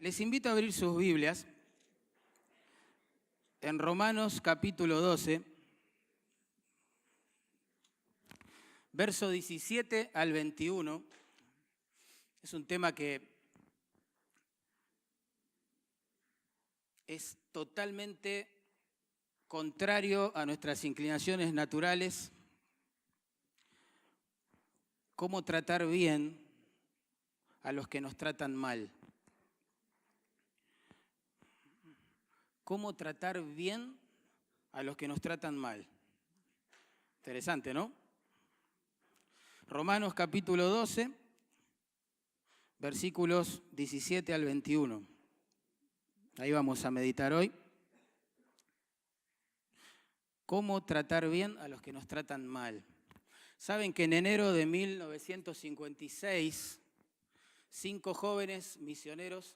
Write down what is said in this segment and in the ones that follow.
Les invito a abrir sus Biblias en Romanos capítulo 12, verso 17 al 21. Es un tema que es totalmente contrario a nuestras inclinaciones naturales. Cómo tratar bien a los que nos tratan mal. Cómo tratar bien a los que nos tratan mal. Interesante, ¿no? Romanos capítulo 12, versículos 17 al 21. Ahí vamos a meditar hoy. Cómo tratar bien a los que nos tratan mal. Saben que en enero de 1956, 5 jóvenes misioneros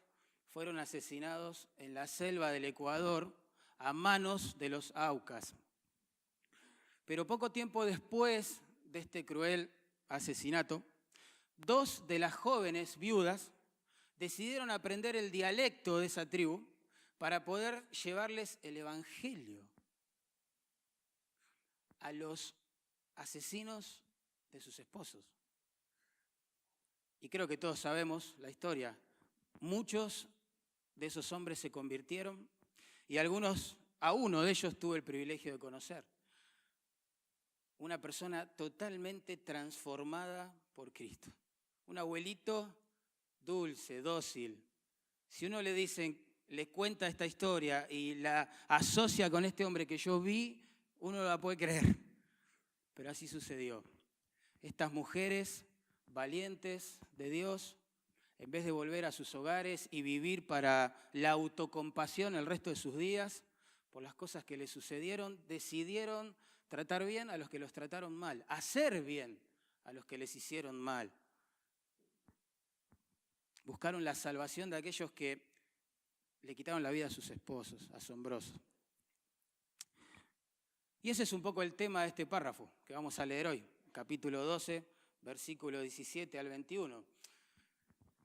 fueron asesinados en la selva del Ecuador a manos de los Aucas. Pero poco tiempo después de este cruel asesinato, 2 de las jóvenes viudas decidieron aprender el dialecto de esa tribu para poder llevarles el evangelio a los asesinos de sus esposos. Y creo que todos sabemos la historia. Muchos de esos hombres se convirtieron y a uno de ellos tuve el privilegio de conocer. Una persona totalmente transformada por Cristo. Un abuelito dulce, dócil. Si uno le cuenta esta historia y la asocia con este hombre que yo vi, uno no la puede creer. Pero así sucedió. Estas mujeres valientes de Dios, en vez de volver a sus hogares y vivir para la autocompasión el resto de sus días, por las cosas que les sucedieron, decidieron tratar bien a los que los trataron mal, hacer bien a los que les hicieron mal. Buscaron la salvación de aquellos que le quitaron la vida a sus esposos, asombroso. Y ese es un poco el tema de este párrafo que vamos a leer hoy, capítulo 12, versículo 17 al 21.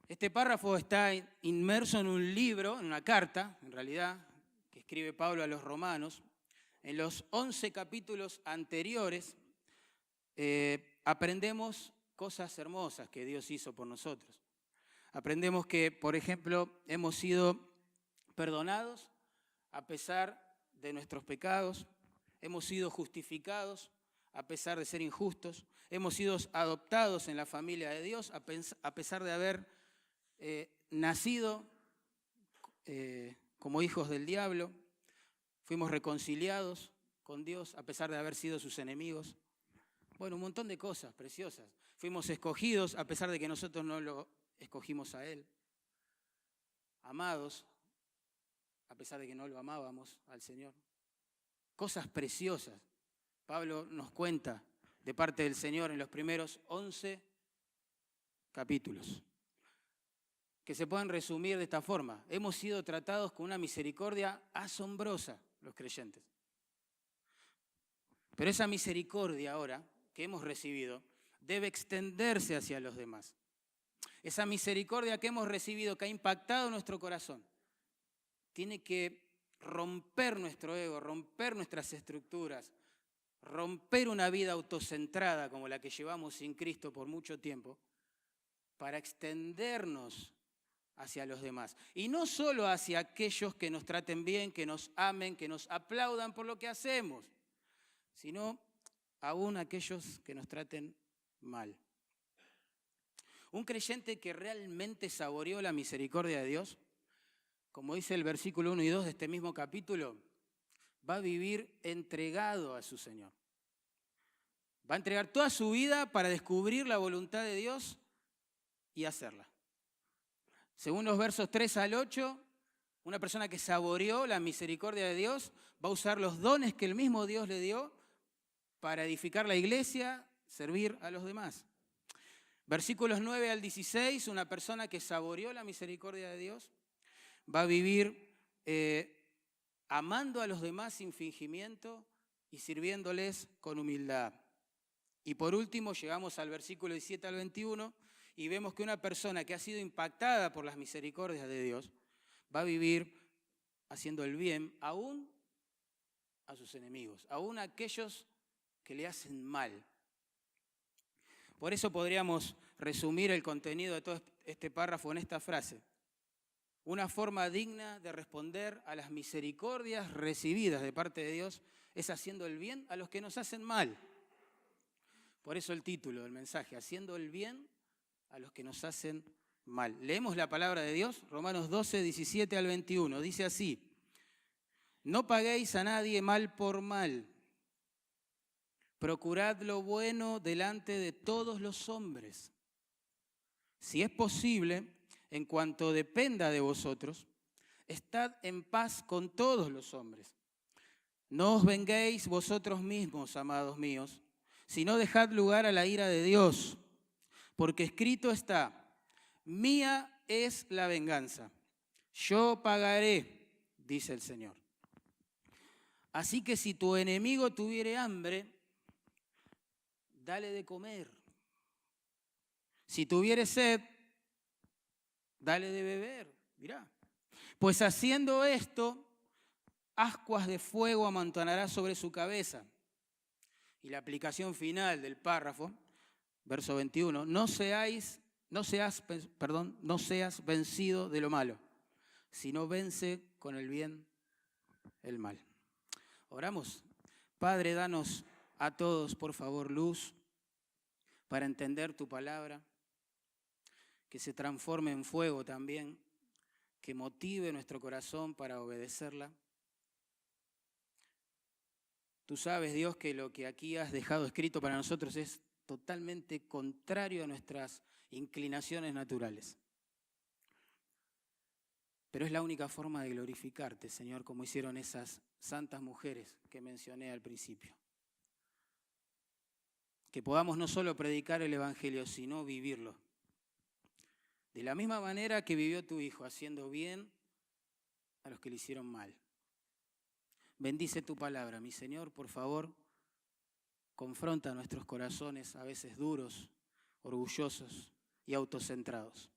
Este párrafo está inmerso en un libro, en una carta, en realidad, que escribe Pablo a los romanos. En los 11 capítulos anteriores aprendemos cosas hermosas que Dios hizo por nosotros. Aprendemos que, por ejemplo, hemos sido perdonados a pesar de nuestros pecados. Hemos sido justificados a pesar de ser injustos. Hemos sido adoptados en la familia de Dios a pesar de haber nacido como hijos del diablo. Fuimos reconciliados con Dios a pesar de haber sido sus enemigos. Bueno, un montón de cosas preciosas. Fuimos escogidos a pesar de que nosotros no lo escogimos a Él. Amados a pesar de que no lo amábamos al Señor. Cosas preciosas. Pablo nos cuenta de parte del Señor en los primeros 11 capítulos, que se pueden resumir de esta forma. Hemos sido tratados con una misericordia asombrosa, los creyentes. Pero esa misericordia ahora que hemos recibido debe extenderse hacia los demás. Esa misericordia que hemos recibido, que ha impactado nuestro corazón, tiene que romper nuestro ego, romper nuestras estructuras, romper una vida autocentrada como la que llevamos sin Cristo por mucho tiempo, para extendernos hacia los demás. Y no solo hacia aquellos que nos traten bien, que nos amen, que nos aplaudan por lo que hacemos, sino aún aquellos que nos traten mal. Un creyente que realmente saboreó la misericordia de Dios, como dice el versículo 1 y 2 de este mismo capítulo, va a vivir entregado a su Señor. Va a entregar toda su vida para descubrir la voluntad de Dios y hacerla. Según los versos 3 al 8, una persona que saboreó la misericordia de Dios va a usar los dones que el mismo Dios le dio para edificar la iglesia, servir a los demás. Versículos 9 al 16, una persona que saboreó la misericordia de Dios va a vivir amando a los demás sin fingimiento y sirviéndoles con humildad. Y por último llegamos al versículo 17 al 21 y vemos que una persona que ha sido impactada por las misericordias de Dios va a vivir haciendo el bien aún a sus enemigos, aún a aquellos que le hacen mal. Por eso podríamos resumir el contenido de todo este párrafo en esta frase. Una forma digna de responder a las misericordias recibidas de parte de Dios es haciendo el bien a los que nos hacen mal. Por eso el título del mensaje, haciendo el bien a los que nos hacen mal. Leemos la palabra de Dios, Romanos 12, 17 al 21. Dice así: no paguéis a nadie mal por mal. Procurad lo bueno delante de todos los hombres. Si es posible, en cuanto dependa de vosotros, estad en paz con todos los hombres. No os venguéis vosotros mismos, amados míos, sino dejad lugar a la ira de Dios, porque escrito está: mía es la venganza, yo pagaré, dice el Señor. Así que si tu enemigo tuviere hambre, dale de comer. Si tuviere sed, dale de beber. Mirá. Pues haciendo esto, ascuas de fuego amontonará sobre su cabeza. Y la aplicación final del párrafo, verso 21, no seas vencido de lo malo, sino vence con el bien el mal. Oramos. Padre, danos a todos, por favor, luz para entender tu palabra, que se transforme en fuego también, que motive nuestro corazón para obedecerla. Tú sabes, Dios, que lo que aquí has dejado escrito para nosotros es totalmente contrario a nuestras inclinaciones naturales. Pero es la única forma de glorificarte, Señor, como hicieron esas santas mujeres que mencioné al principio. Que podamos no solo predicar el Evangelio, sino vivirlo. De la misma manera que vivió tu Hijo, haciendo bien a los que le hicieron mal. Bendice tu palabra, mi Señor, por favor. Confronta nuestros corazones, a veces duros, orgullosos y autocentrados.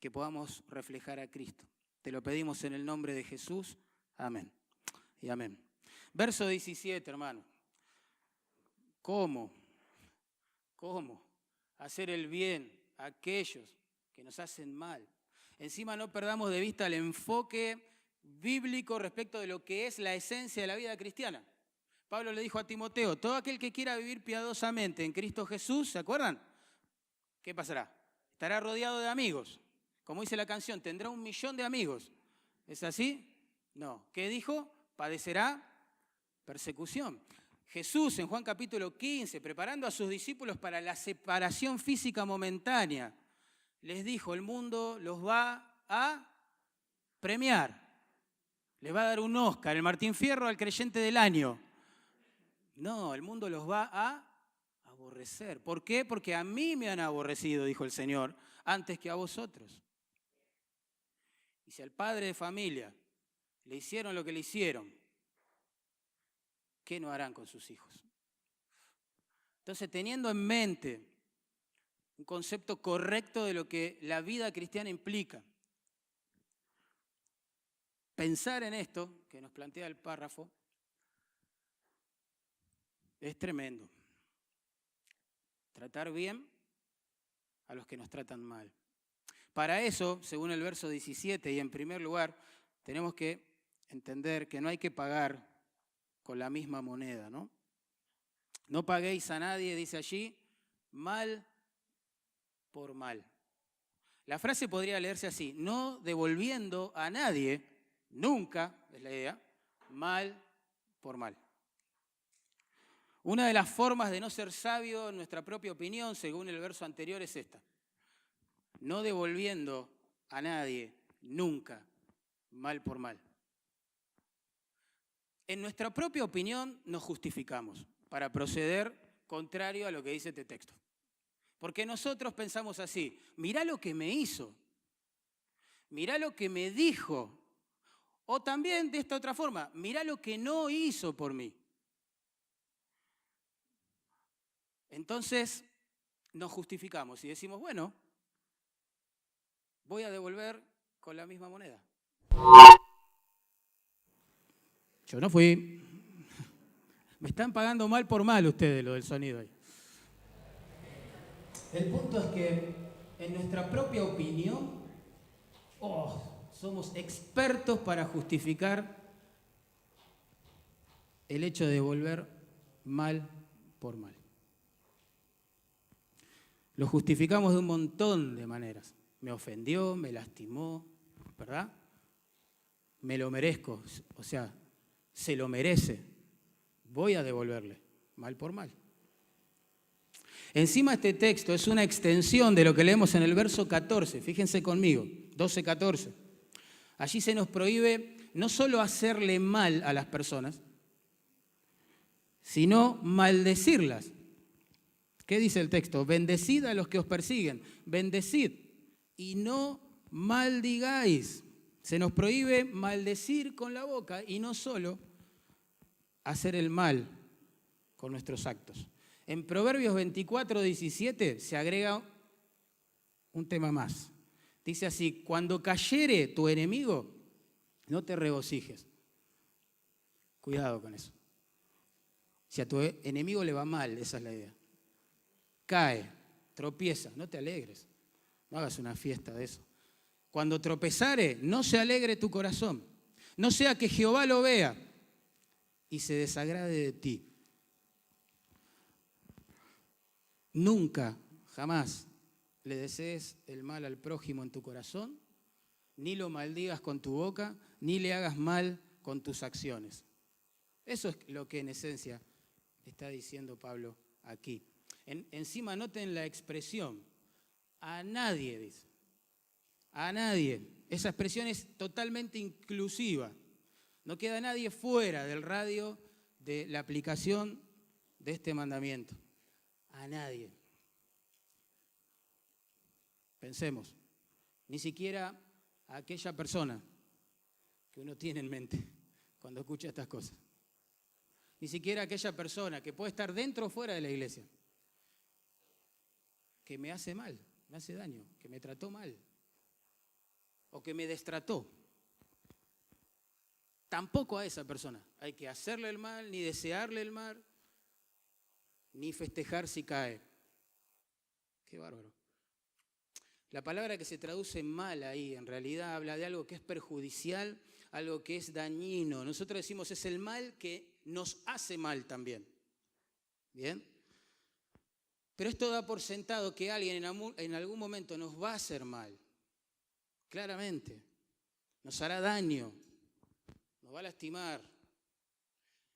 Que podamos reflejar a Cristo. Te lo pedimos en el nombre de Jesús. Amén. Y amén. Verso 17, hermano. ¿Cómo hacer el bien a aquellos que nos hacen mal? Encima no perdamos de vista el enfoque bíblico respecto de lo que es la esencia de la vida cristiana. Pablo le dijo a Timoteo: todo aquel que quiera vivir piadosamente en Cristo Jesús, ¿se acuerdan? ¿Qué pasará? Estará rodeado de amigos. Como dice la canción, tendrá 1.000.000 de amigos. ¿Es así? No. ¿Qué dijo? Padecerá persecución. Jesús en Juan capítulo 15, preparando a sus discípulos para la separación física momentánea, les dijo: el mundo los va a premiar. Les va a dar un Oscar, el Martín Fierro al creyente del año. No, el mundo los va a aborrecer. ¿Por qué? Porque a mí me han aborrecido, dijo el Señor, antes que a vosotros. Y si al padre de familia le hicieron lo que le hicieron, ¿qué no harán con sus hijos? Entonces, teniendo en mente un concepto correcto de lo que la vida cristiana implica, pensar en esto que nos plantea el párrafo es tremendo. Tratar bien a los que nos tratan mal. Para eso, según el verso 17, y en primer lugar, tenemos que entender que no hay que pagar con la misma moneda, ¿no? No paguéis a nadie, dice allí, mal por mal. La frase podría leerse así: no devolviendo a nadie, nunca, es la idea, mal por mal. Una de las formas de no ser sabio en nuestra propia opinión, según el verso anterior, es esta: no devolviendo a nadie, nunca, mal por mal. En nuestra propia opinión nos justificamos para proceder contrario a lo que dice este texto. Porque nosotros pensamos así: mirá lo que me hizo, mirá lo que me dijo, o también de esta otra forma, mirá lo que no hizo por mí. Entonces nos justificamos y decimos: bueno, voy a devolver con la misma moneda. Yo no fui. Me están pagando mal por mal ustedes lo del sonido ahí. El punto es que en nuestra propia opinión, somos expertos para justificar el hecho de devolver mal por mal. Lo justificamos de un montón de maneras. Me ofendió, me lastimó, ¿verdad? Me lo merezco, o sea, se lo merece. Voy a devolverle mal por mal. Encima este texto es una extensión de lo que leemos en el verso 14. Fíjense conmigo, 12-14. Allí se nos prohíbe no solo hacerle mal a las personas, sino maldecirlas. ¿Qué dice el texto? Bendecid a los que os persiguen, bendecid y no maldigáis. Se nos prohíbe maldecir con la boca y no solo hacer el mal con nuestros actos. En Proverbios 24-17 se agrega un tema más. Dice así, cuando cayere tu enemigo, no te regocijes. Cuidado con eso. Si a tu enemigo le va mal, esa es la idea. Cae, tropieza, no te alegres. No hagas una fiesta de eso. Cuando tropezare, no se alegre tu corazón. No sea que Jehová lo vea y se desagrade de ti. Nunca, jamás le desees el mal al prójimo en tu corazón, ni lo maldigas con tu boca, ni le hagas mal con tus acciones. Eso es lo que en esencia está diciendo Pablo aquí. Encima noten la expresión, a nadie dice, a nadie. Esa expresión es totalmente inclusiva. No queda nadie fuera del radio de la aplicación de este mandamiento. A nadie. Pensemos, ni siquiera a aquella persona que uno tiene en mente cuando escucha estas cosas. Ni siquiera a aquella persona que puede estar dentro o fuera de la iglesia, que me hace mal, me hace daño, que me trató mal o que me destrató. Tampoco a esa persona hay que hacerle el mal, ni desearle el mal, ni festejar si cae. Qué bárbaro. La palabra que se traduce mal ahí en realidad habla de algo que es perjudicial, algo que es dañino. Nosotros decimos es el mal que nos hace mal también. ¿Bien? Pero esto da por sentado que alguien en algún momento nos va a hacer mal. Claramente. Nos hará daño. Nos va a lastimar.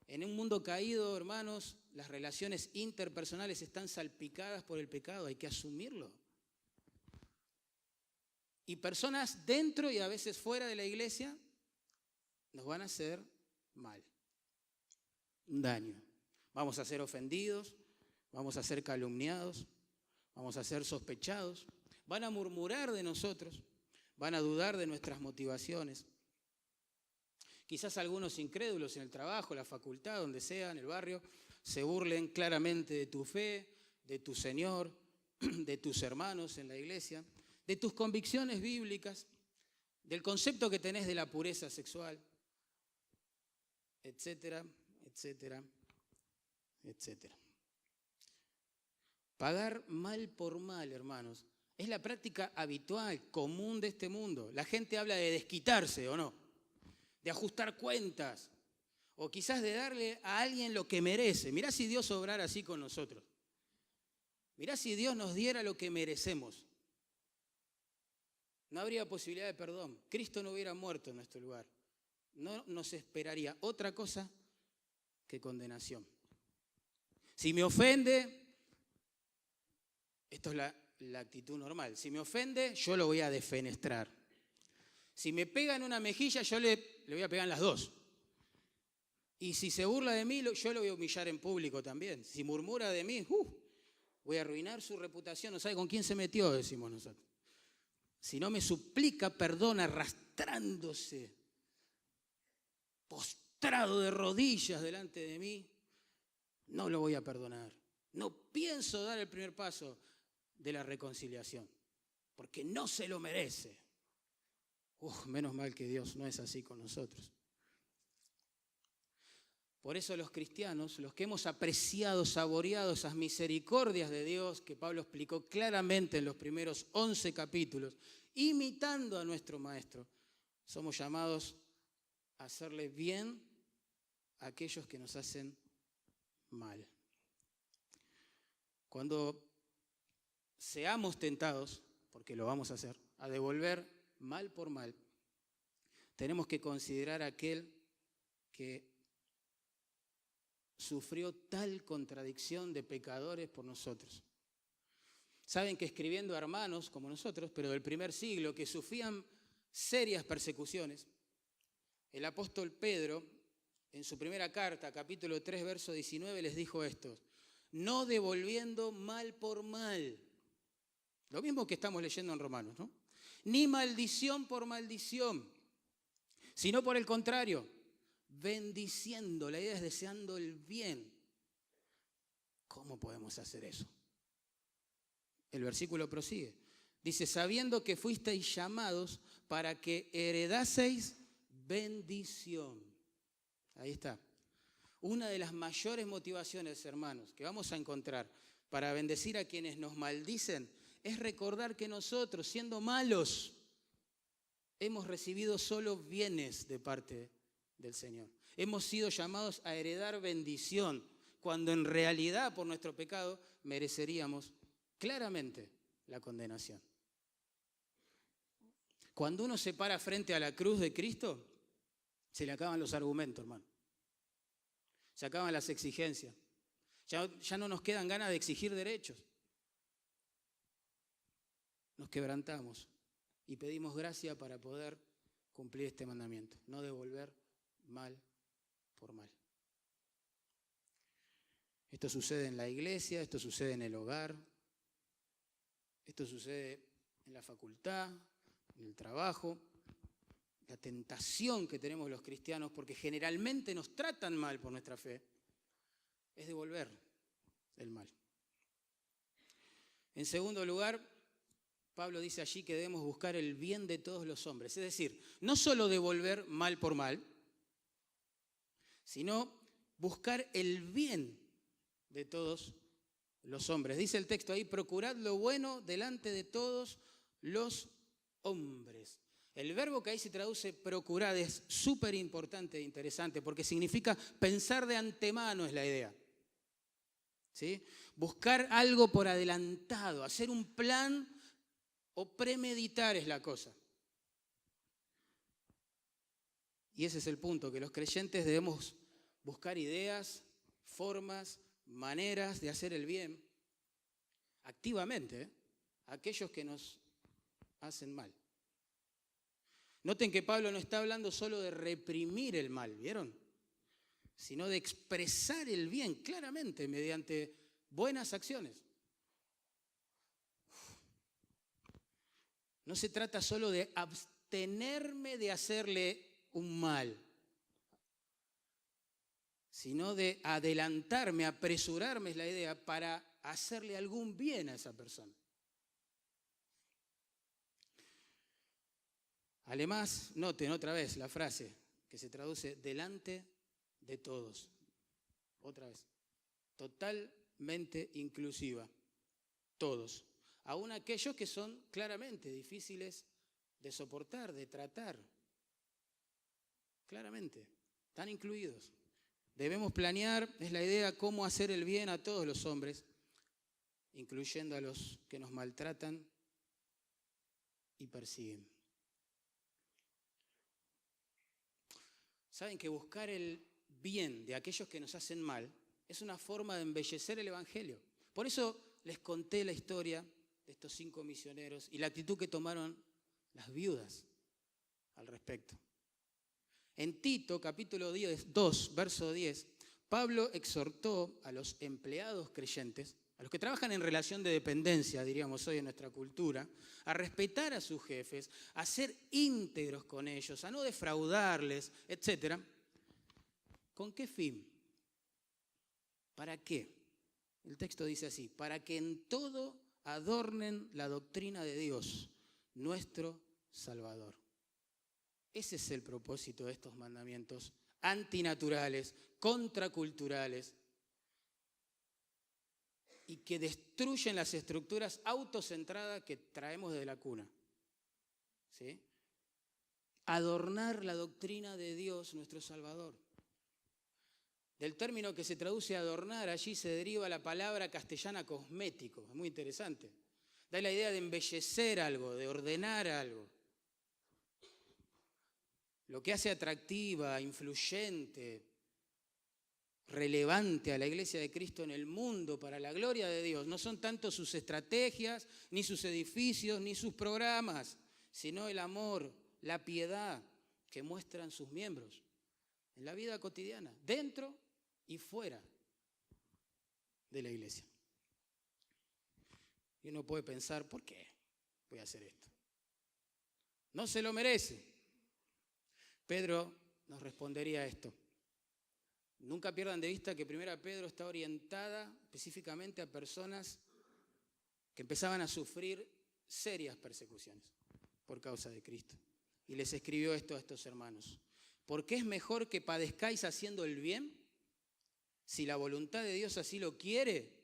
En un mundo caído, hermanos, las relaciones interpersonales están salpicadas por el pecado. Hay que asumirlo. Y personas dentro y a veces fuera de la iglesia nos van a hacer mal. Un daño. Vamos a ser ofendidos, vamos a ser calumniados, vamos a ser sospechados. Van a murmurar de nosotros, van a dudar de nuestras motivaciones. Quizás algunos incrédulos en el trabajo, la facultad, donde sea, en el barrio, se burlen claramente de tu fe, de tu Señor, de tus hermanos en la iglesia, de tus convicciones bíblicas, del concepto que tenés de la pureza sexual, etcétera, etcétera, etcétera. Pagar mal por mal, hermanos, es la práctica habitual, común de este mundo. La gente habla de desquitarse, ¿o no? De ajustar cuentas, o quizás de darle a alguien lo que merece. Mirá si Dios obrara así con nosotros. Mirá si Dios nos diera lo que merecemos. No habría posibilidad de perdón. Cristo no hubiera muerto en nuestro lugar. No nos esperaría otra cosa que condenación. Si me ofende, esto es la actitud normal. Si me ofende, yo lo voy a defenestrar. Si me pega en una mejilla, yo le voy a pegar en las dos. Y si se burla de mí, yo lo voy a humillar en público también. Si murmura de mí, voy a arruinar su reputación. No sabe con quién se metió, decimos nosotros. Si no me suplica perdón arrastrándose, postrado de rodillas delante de mí, no lo voy a perdonar. No pienso dar el primer paso de la reconciliación, porque no se lo merece. Menos mal que Dios no es así con nosotros. Por eso los cristianos, los que hemos apreciado, saboreado esas misericordias de Dios que Pablo explicó claramente en los primeros 11 capítulos, imitando a nuestro Maestro, somos llamados a hacerle bien a aquellos que nos hacen mal. Cuando seamos tentados, porque lo vamos a hacer, a devolver mal por mal, tenemos que considerar a aquel que sufrió tal contradicción de pecadores por nosotros. Saben que escribiendo a hermanos como nosotros, pero del primer siglo, que sufrían serias persecuciones, el apóstol Pedro, en su primera carta, capítulo 3, verso 19, les dijo esto: no devolviendo mal por mal. Lo mismo que estamos leyendo en Romanos, ¿no? Ni maldición por maldición, sino por el contrario, bendiciendo. La idea es deseando el bien. ¿Cómo podemos hacer eso? El versículo prosigue. Dice, sabiendo que fuisteis llamados para que heredaseis bendición. Ahí está. Una de las mayores motivaciones, hermanos, que vamos a encontrar para bendecir a quienes nos maldicen es recordar que nosotros, siendo malos, hemos recibido solo bienes de parte del Señor. Hemos sido llamados a heredar bendición, cuando en realidad por nuestro pecado mereceríamos claramente la condenación. Cuando uno se para frente a la cruz de Cristo, se le acaban los argumentos, hermano. Se acaban las exigencias. Ya no nos quedan ganas de exigir derechos. Nos quebrantamos y pedimos gracia para poder cumplir este mandamiento. No devolver mal por mal. Esto sucede en la iglesia, esto sucede en el hogar, esto sucede en la facultad, en el trabajo. La tentación que tenemos los cristianos, porque generalmente nos tratan mal por nuestra fe, es devolver el mal. En segundo lugar, Pablo dice allí que debemos buscar el bien de todos los hombres. Es decir, no solo devolver mal por mal, sino buscar el bien de todos los hombres. Dice el texto ahí, procurad lo bueno delante de todos los hombres. El verbo que ahí se traduce procurad es súper importante e interesante porque significa pensar de antemano, es la idea. ¿Sí? Buscar algo por adelantado, hacer un plan o premeditar es la cosa. Y ese es el punto, que los creyentes debemos buscar ideas, formas, maneras de hacer el bien activamente a aquellos que nos hacen mal. Noten que Pablo no está hablando solo de reprimir el mal, ¿vieron? Sino de expresar el bien claramente mediante buenas acciones. No se trata solo de abstenerme de hacerle un mal, sino de adelantarme, apresurarme, es la idea, para hacerle algún bien a esa persona. Además, noten otra vez la frase que se traduce delante de todos. Otra vez, totalmente inclusiva, todos. Aún aquellos que son claramente difíciles de soportar, de tratar. Claramente, están incluidos. Debemos planear, es la idea, cómo hacer el bien a todos los hombres, incluyendo a los que nos maltratan y persiguen. Saben que buscar el bien de aquellos que nos hacen mal es una forma de embellecer el Evangelio. Por eso les conté la historia de estos 5 misioneros y la actitud que tomaron las viudas al respecto. En Tito, capítulo 2, verso 10, Pablo exhortó a los empleados creyentes, a los que trabajan en relación de dependencia, diríamos hoy en nuestra cultura, a respetar a sus jefes, a ser íntegros con ellos, a no defraudarles, etc. ¿Con qué fin? ¿Para qué? El texto dice así, para que en todo adornen la doctrina de Dios, nuestro Salvador. Ese es el propósito de estos mandamientos antinaturales, contraculturales, y que destruyen las estructuras autocentradas que traemos desde la cuna. ¿Sí? Adornar la doctrina de Dios, nuestro Salvador. Del término que se traduce adornar, allí se deriva la palabra castellana cosmético. Es muy interesante. Da la idea de embellecer algo, de ordenar algo. Lo que hace atractiva, influyente, relevante a la Iglesia de Cristo en el mundo para la gloria de Dios no son tanto sus estrategias, ni sus edificios, ni sus programas, sino el amor, la piedad que muestran sus miembros en la vida cotidiana, dentro y fuera de la iglesia. Y uno puede pensar, ¿por qué voy a hacer esto? No se lo merece. Pedro nos respondería a esto. Nunca pierdan de vista que 1 Pedro está orientada específicamente a personas que empezaban a sufrir serias persecuciones por causa de Cristo. Y les escribió esto a estos hermanos. Porque es mejor que padezcáis haciendo el bien, si la voluntad de Dios así lo quiere,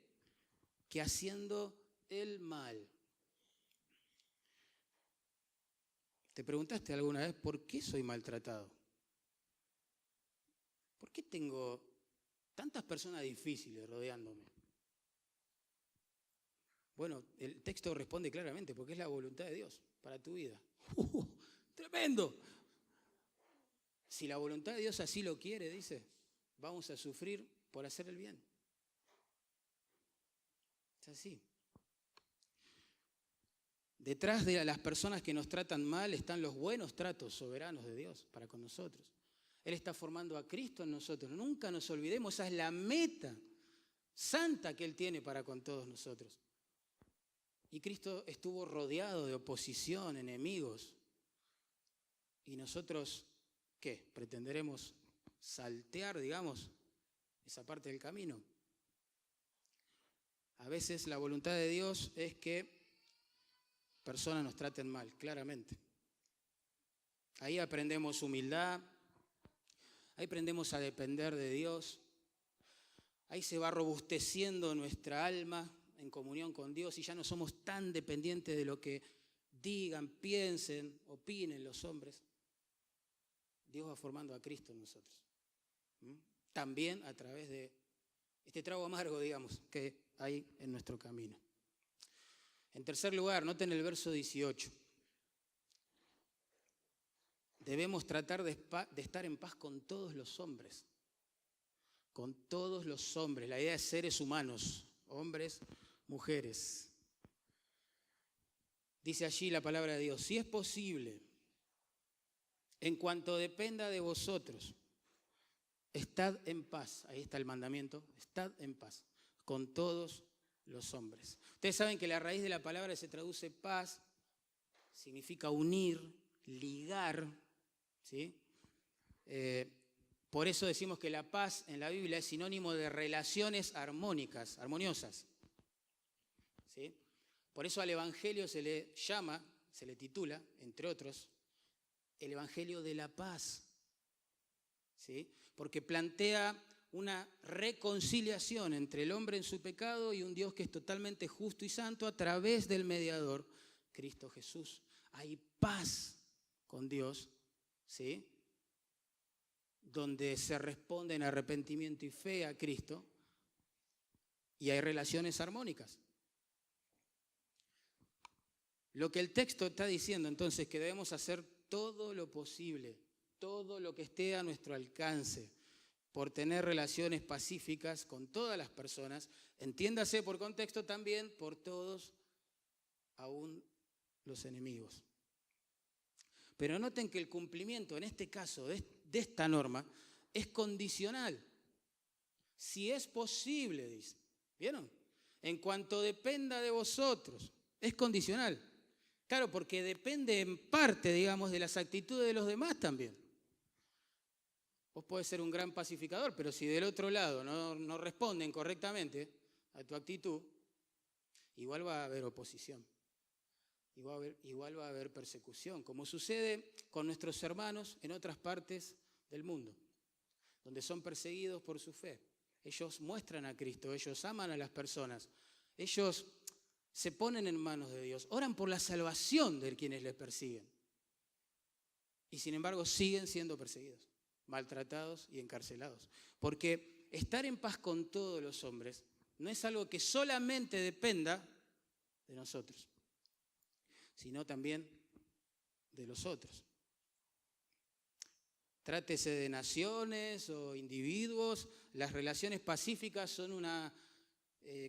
que haciendo el mal. ¿Te preguntaste alguna vez por qué soy maltratado? ¿Por qué tengo tantas personas difíciles rodeándome? Bueno, el texto responde claramente, porque es la voluntad de Dios para tu vida. ¡Tremendo! Si la voluntad de Dios así lo quiere, dice, vamos a sufrir por hacer el bien. Es así. Detrás de las personas que nos tratan mal están los buenos tratos soberanos de Dios para con nosotros. Él está formando a Cristo en nosotros. Nunca nos olvidemos, esa es la meta santa que Él tiene para con todos nosotros. Y Cristo estuvo rodeado de oposición, enemigos. Y nosotros, ¿qué? ¿Pretenderemos saltear, digamos, esa parte del camino? A veces la voluntad de Dios es que personas nos traten mal, claramente. Ahí aprendemos humildad. Ahí aprendemos a depender de Dios. Ahí se va robusteciendo nuestra alma en comunión con Dios y ya no somos tan dependientes de lo que digan, piensen, opinen los hombres. Dios va formando a Cristo en nosotros. También a través de este trago amargo, digamos, que hay en nuestro camino. En tercer lugar, noten el verso 18. Debemos tratar de estar en paz con todos los hombres. Con todos los hombres. La idea es seres humanos, hombres, mujeres. Dice allí la palabra de Dios, si es posible, en cuanto dependa de vosotros, estad en paz. Ahí está el mandamiento, estad en paz con todos los hombres. Ustedes saben que la raíz de la palabra se traduce paz, significa unir, ligar, ¿sí? Por eso decimos que la paz en la Biblia es sinónimo de relaciones armónicas, armoniosas. ¿Sí? Por eso al Evangelio se le llama, se le titula, entre otros, el Evangelio de la paz. ¿Sí? Porque plantea una reconciliación entre el hombre en su pecado y un Dios que es totalmente justo y santo a través del mediador, Cristo Jesús. Hay paz con Dios, ¿sí? Donde se responde en arrepentimiento y fe a Cristo y hay relaciones armónicas. Lo que el texto está diciendo entonces es que debemos hacer todo lo posible, todo lo que esté a nuestro alcance por tener relaciones pacíficas con todas las personas, entiéndase por contexto también por todos, aún los enemigos. Pero noten que el cumplimiento, en este caso, de esta norma, es condicional. Si es posible, dice. ¿Vieron? En cuanto dependa de vosotros, es condicional. Claro, porque depende en parte, digamos, de las actitudes de los demás también. Vos podés ser un gran pacificador, pero si del otro lado no responden correctamente a tu actitud, igual va a haber oposición. igual va a haber persecución, como sucede con nuestros hermanos en otras partes del mundo, donde son perseguidos por su fe. Ellos muestran a Cristo, ellos aman a las personas, ellos se ponen en manos de Dios, oran por la salvación de quienes les persiguen. Y sin embargo siguen siendo perseguidos, maltratados y encarcelados. Porque estar en paz con todos los hombres no es algo que solamente dependa de nosotros, sino también de los otros. Trátese de naciones o individuos, las relaciones pacíficas son una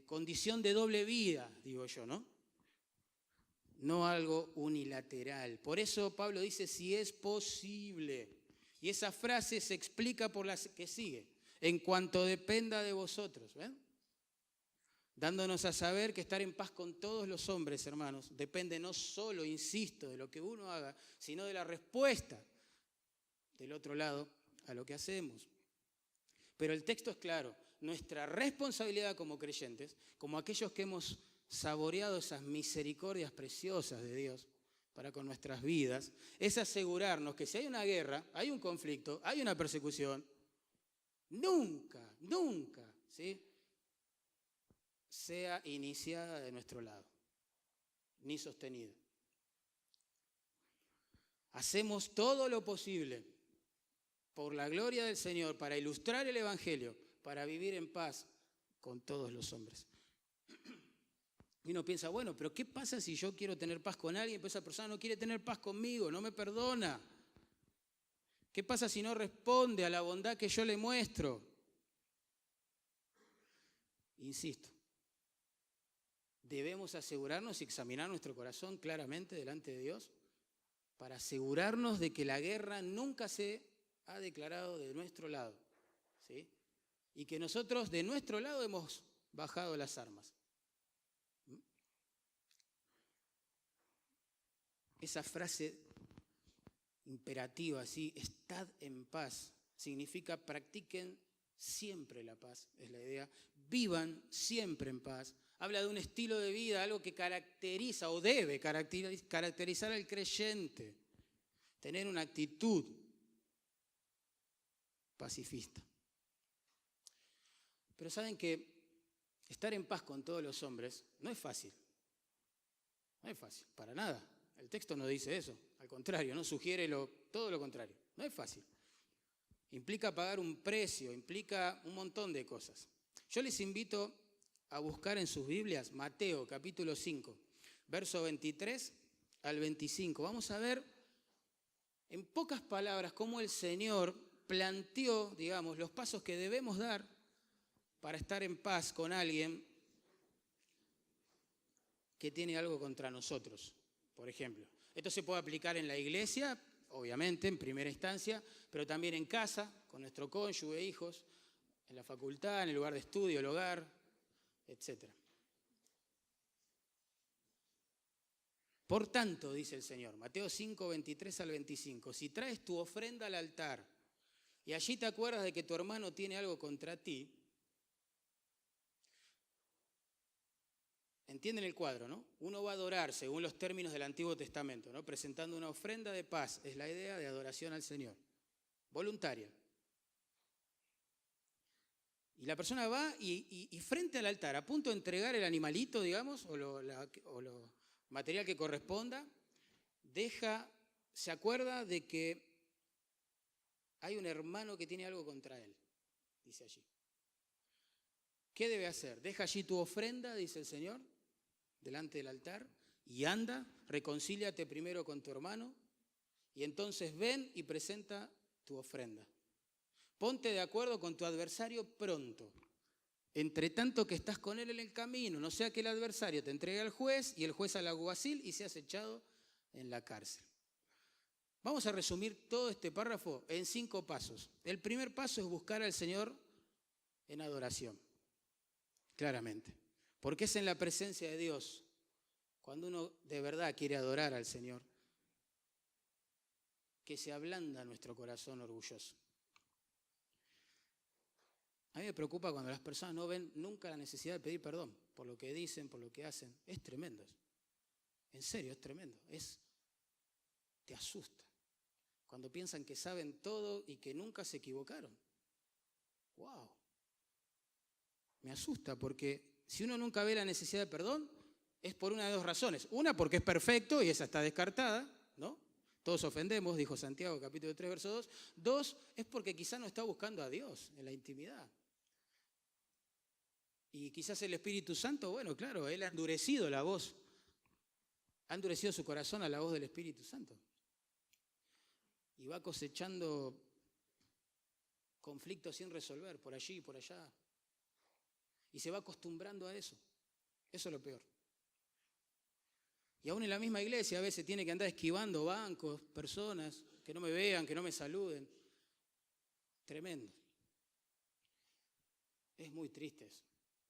condición de doble vida, digo yo, ¿no? No algo unilateral. Por eso Pablo dice, si es posible. Y esa frase se explica por la que sigue. En cuanto dependa de vosotros. ¿Ven? Dándonos a saber que estar en paz con todos los hombres, hermanos, depende no solo, insisto, de lo que uno haga, sino de la respuesta del otro lado a lo que hacemos. Pero el texto es claro. Nuestra responsabilidad como creyentes, como aquellos que hemos saboreado esas misericordias preciosas de Dios para con nuestras vidas, es asegurarnos que si hay una guerra, hay un conflicto, hay una persecución, nunca, ¿sí?, sea iniciada de nuestro lado, ni sostenida. Hacemos todo lo posible por la gloria del Señor para ilustrar el Evangelio, para vivir en paz con todos los hombres. Y uno piensa, bueno, pero ¿qué pasa si yo quiero tener paz con alguien, pero esa persona no quiere tener paz conmigo, no me perdona? ¿Qué pasa si no responde a la bondad que yo le muestro? Insisto, debemos asegurarnos y examinar nuestro corazón claramente delante de Dios para asegurarnos de que la guerra nunca se ha declarado de nuestro lado, ¿sí? Y que nosotros de nuestro lado hemos bajado las armas. Esa frase imperativa así, estad en paz, significa practiquen siempre la paz, es la idea, vivan siempre en paz. Habla de un estilo de vida, algo que caracteriza o debe caracterizar al creyente, tener una actitud pacifista. Pero saben que estar en paz con todos los hombres no es fácil, para nada. El texto no dice eso, al contrario, no sugiere todo lo contrario. No es fácil. Implica pagar un precio, implica un montón de cosas. Yo les invito a buscar en sus Biblias Mateo capítulo 5, verso 23 al 25. Vamos a ver en pocas palabras cómo el Señor planteó, digamos, los pasos que debemos dar para estar en paz con alguien que tiene algo contra nosotros. Por ejemplo, esto se puede aplicar en la iglesia, obviamente, en primera instancia, pero también en casa, con nuestro cónyuge, hijos, en la facultad, en el lugar de estudio, el hogar, etc. Por tanto, dice el Señor, Mateo 5, 23 al 25, si traes tu ofrenda al altar y allí te acuerdas de que tu hermano tiene algo contra ti, entienden el cuadro, ¿no? Uno va a adorar según los términos del Antiguo Testamento, ¿no? Presentando una ofrenda de paz, es la idea de adoración al Señor, voluntaria. Y la persona va y frente al altar, a punto de entregar el animalito, digamos, o lo material que corresponda, se acuerda de que hay un hermano que tiene algo contra él, dice allí. ¿Qué debe hacer? Deja allí tu ofrenda, dice el Señor, delante del altar, y anda, reconcíliate primero con tu hermano, y entonces ven y presenta tu ofrenda. Ponte de acuerdo con tu adversario pronto, entre tanto que estás con él en el camino, no sea que el adversario te entregue al juez y el juez al alguacil y seas echado en la cárcel. Vamos a resumir todo este párrafo en 5 pasos. El primer paso es buscar al Señor en adoración, claramente, porque es en la presencia de Dios, cuando uno de verdad quiere adorar al Señor, que se ablanda nuestro corazón orgulloso. A mí me preocupa cuando las personas no ven nunca la necesidad de pedir perdón por lo que dicen, por lo que hacen. Es tremendo eso. En serio, es tremendo. Te asusta. Cuando piensan que saben todo y que nunca se equivocaron. ¡Wow! Me asusta porque si uno nunca ve la necesidad de perdón, es por una de dos razones. Una, porque es perfecto y esa está descartada, ¿no? Todos ofendemos, dijo Santiago, capítulo 3, verso 2. Dos, es porque quizá no está buscando a Dios en la intimidad. Y quizás el Espíritu Santo, bueno, claro, Él ha endurecido la voz. Ha endurecido su corazón a la voz del Espíritu Santo. Y va cosechando conflictos sin resolver, por allí y por allá. Y se va acostumbrando a eso. Eso es lo peor. Y aún en la misma iglesia a veces tiene que andar esquivando bancos, personas, que no me vean, que no me saluden. Tremendo. Es muy triste eso.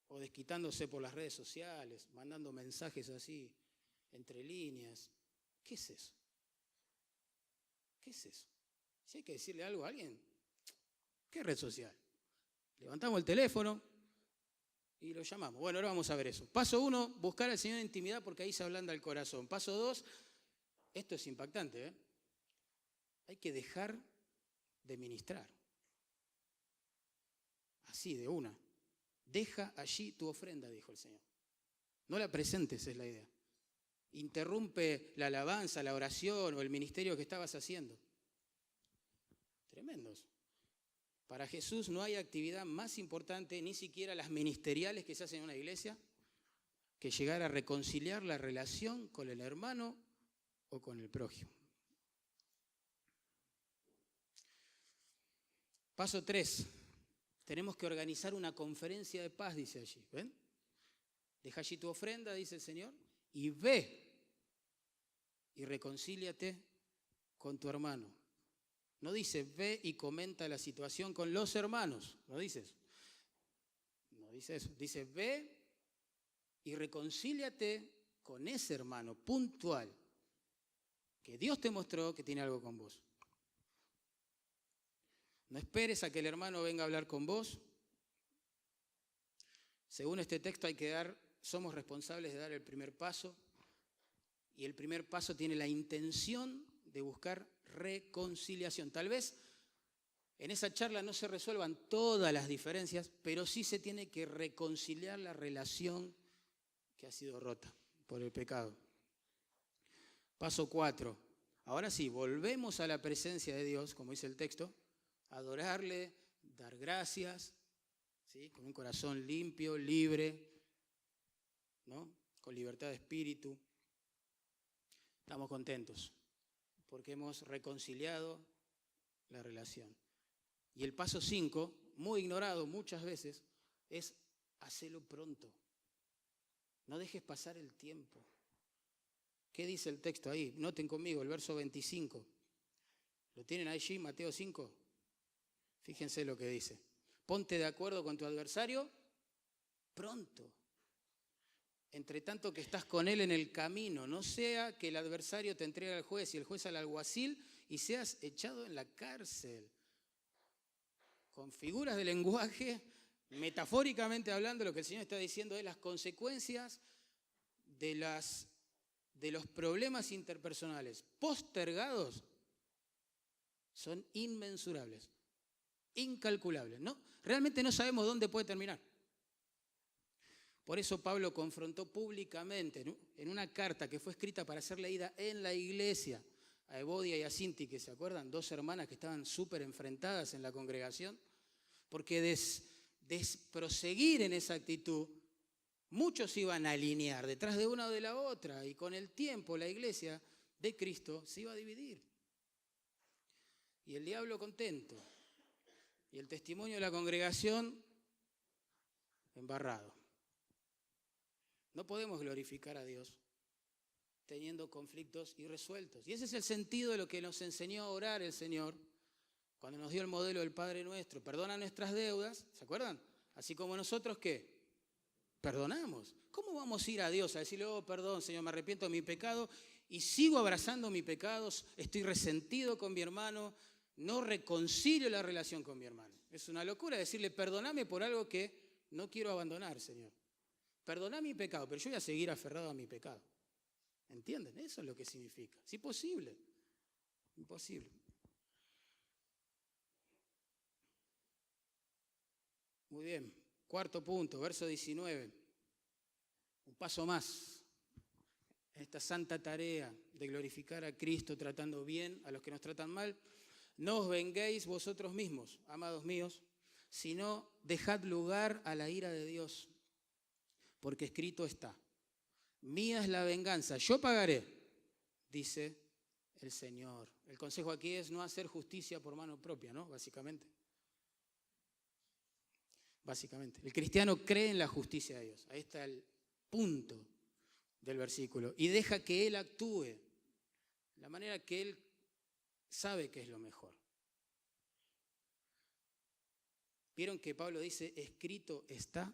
O desquitándose por las redes sociales, mandando mensajes así, entre líneas. ¿Qué es eso? ¿Qué es eso? Si hay que decirle algo a alguien, ¿qué red social? Levantamos el teléfono y lo llamamos. Bueno, ahora vamos a ver eso. Paso 1, buscar al Señor en intimidad porque ahí se ablanda el corazón. Paso 2, esto es impactante, ¿eh? Hay que dejar de ministrar. Así, de una. Deja allí tu ofrenda, dijo el Señor. No la presentes, es la idea. Interrumpe la alabanza, la oración o el ministerio que estabas haciendo. Tremendos. Para Jesús no hay actividad más importante, ni siquiera las ministeriales que se hacen en una iglesia, que llegar a reconciliar la relación con el hermano o con el prójimo. Paso 3. Tenemos que organizar una conferencia de paz, dice allí. ¿Ven? Deja allí tu ofrenda, dice el Señor, y ve y reconcíliate con tu hermano. No dice ve y comenta la situación con los hermanos. No dice eso. No dice eso. Dice ve y reconcíliate con ese hermano puntual que Dios te mostró que tiene algo con vos. No esperes a que el hermano venga a hablar con vos. Según este texto somos responsables de dar el primer paso. Y el primer paso tiene la intención de buscar reconciliación. Tal vez en esa charla no se resuelvan todas las diferencias, pero sí se tiene que reconciliar la relación que ha sido rota por el pecado. Paso 4. Ahora sí, volvemos a la presencia de Dios, como dice el texto, adorarle, dar gracias, ¿sí? Con un corazón limpio, libre, ¿no? Con libertad de espíritu. Estamos contentos porque hemos reconciliado la relación. Y el paso 5, muy ignorado muchas veces, es hacerlo pronto. No dejes pasar el tiempo. ¿Qué dice el texto ahí? Noten conmigo el verso 25. ¿Lo tienen allí, Mateo 5? Fíjense lo que dice. Ponte de acuerdo con tu adversario pronto. Entre tanto que estás con él en el camino, no sea que el adversario te entregue al juez y el juez al alguacil y seas echado en la cárcel. Con figuras de lenguaje, metafóricamente hablando, lo que el Señor está diciendo es las consecuencias de los problemas interpersonales postergados son inmensurables, incalculables, ¿no? Realmente no sabemos dónde puede terminar. Por eso Pablo confrontó públicamente, ¿no?, en una carta que fue escrita para ser leída en la iglesia, a Evodia y a Síntique, ¿se acuerdan? Dos hermanas que estaban súper enfrentadas en la congregación, porque proseguir en esa actitud, muchos iban a alinear detrás de una o de la otra, y con el tiempo la iglesia de Cristo se iba a dividir. Y el diablo contento, y el testimonio de la congregación embarrado. No podemos glorificar a Dios teniendo conflictos irresueltos. Y ese es el sentido de lo que nos enseñó a orar el Señor cuando nos dio el modelo del Padre Nuestro. Perdona nuestras deudas, ¿se acuerdan? Así como nosotros, ¿qué? Perdonamos. ¿Cómo vamos a ir a Dios a decirle, oh, perdón, Señor, me arrepiento de mi pecado y sigo abrazando mi pecado, estoy resentido con mi hermano, no reconcilio la relación con mi hermano? Es una locura decirle, perdóname por algo que no quiero abandonar, Señor. Perdoná mi pecado, pero yo voy a seguir aferrado a mi pecado. ¿Entienden? Eso es lo que significa. Es imposible. Imposible. Muy bien. Cuarto punto, verso 19. Un paso más. Esta santa tarea de glorificar a Cristo tratando bien a los que nos tratan mal. No os venguéis vosotros mismos, amados míos, sino dejad lugar a la ira de Dios, porque escrito está: mía es la venganza, yo pagaré, dice el Señor. El consejo aquí es no hacer justicia por mano propia, ¿no? Básicamente. El cristiano cree en la justicia de Dios. Ahí está el punto del versículo. Y deja que Él actúe de la manera que Él sabe que es lo mejor. ¿Vieron que Pablo dice, escrito está?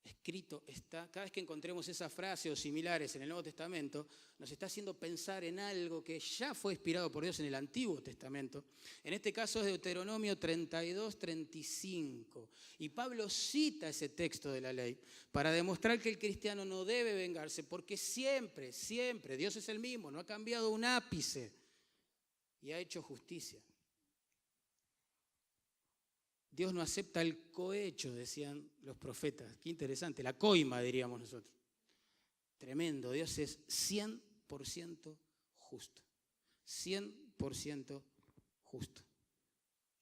Escrito está. Cada vez que encontremos esa frase o similares en el Nuevo Testamento, nos está haciendo pensar en algo que ya fue inspirado por Dios en el Antiguo Testamento. En este caso es Deuteronomio 32, 35. Y Pablo cita ese texto de la ley para demostrar que el cristiano no debe vengarse, porque siempre, siempre, Dios es el mismo, no ha cambiado un ápice y ha hecho justicia. Dios no acepta el cohecho, decían los profetas. Qué interesante, la coima diríamos nosotros. Tremendo, Dios es 100% justo. 100% justo.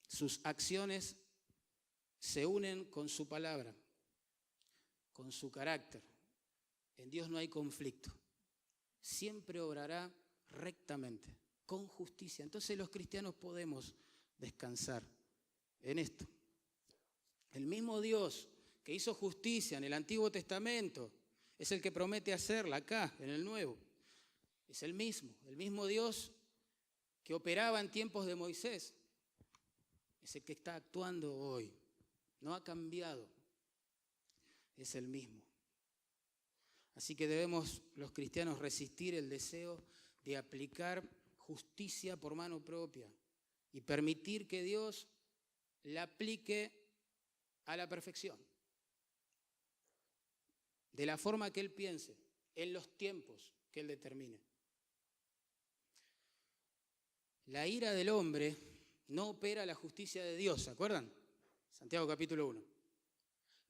Sus acciones se unen con su palabra, con su carácter. En Dios no hay conflicto. Siempre obrará rectamente, con justicia. Entonces los cristianos podemos descansar en esto. El mismo Dios que hizo justicia en el Antiguo Testamento es el que promete hacerla acá, en el Nuevo. Es el mismo Dios que operaba en tiempos de Moisés. Es el que está actuando hoy. No ha cambiado. Es el mismo. Así que debemos los cristianos resistir el deseo de aplicar justicia por mano propia y permitir que Dios la aplique a la perfección, de la forma que Él piense, en los tiempos que Él determine. La ira del hombre no opera la justicia de Dios, ¿se acuerdan? Santiago capítulo 1.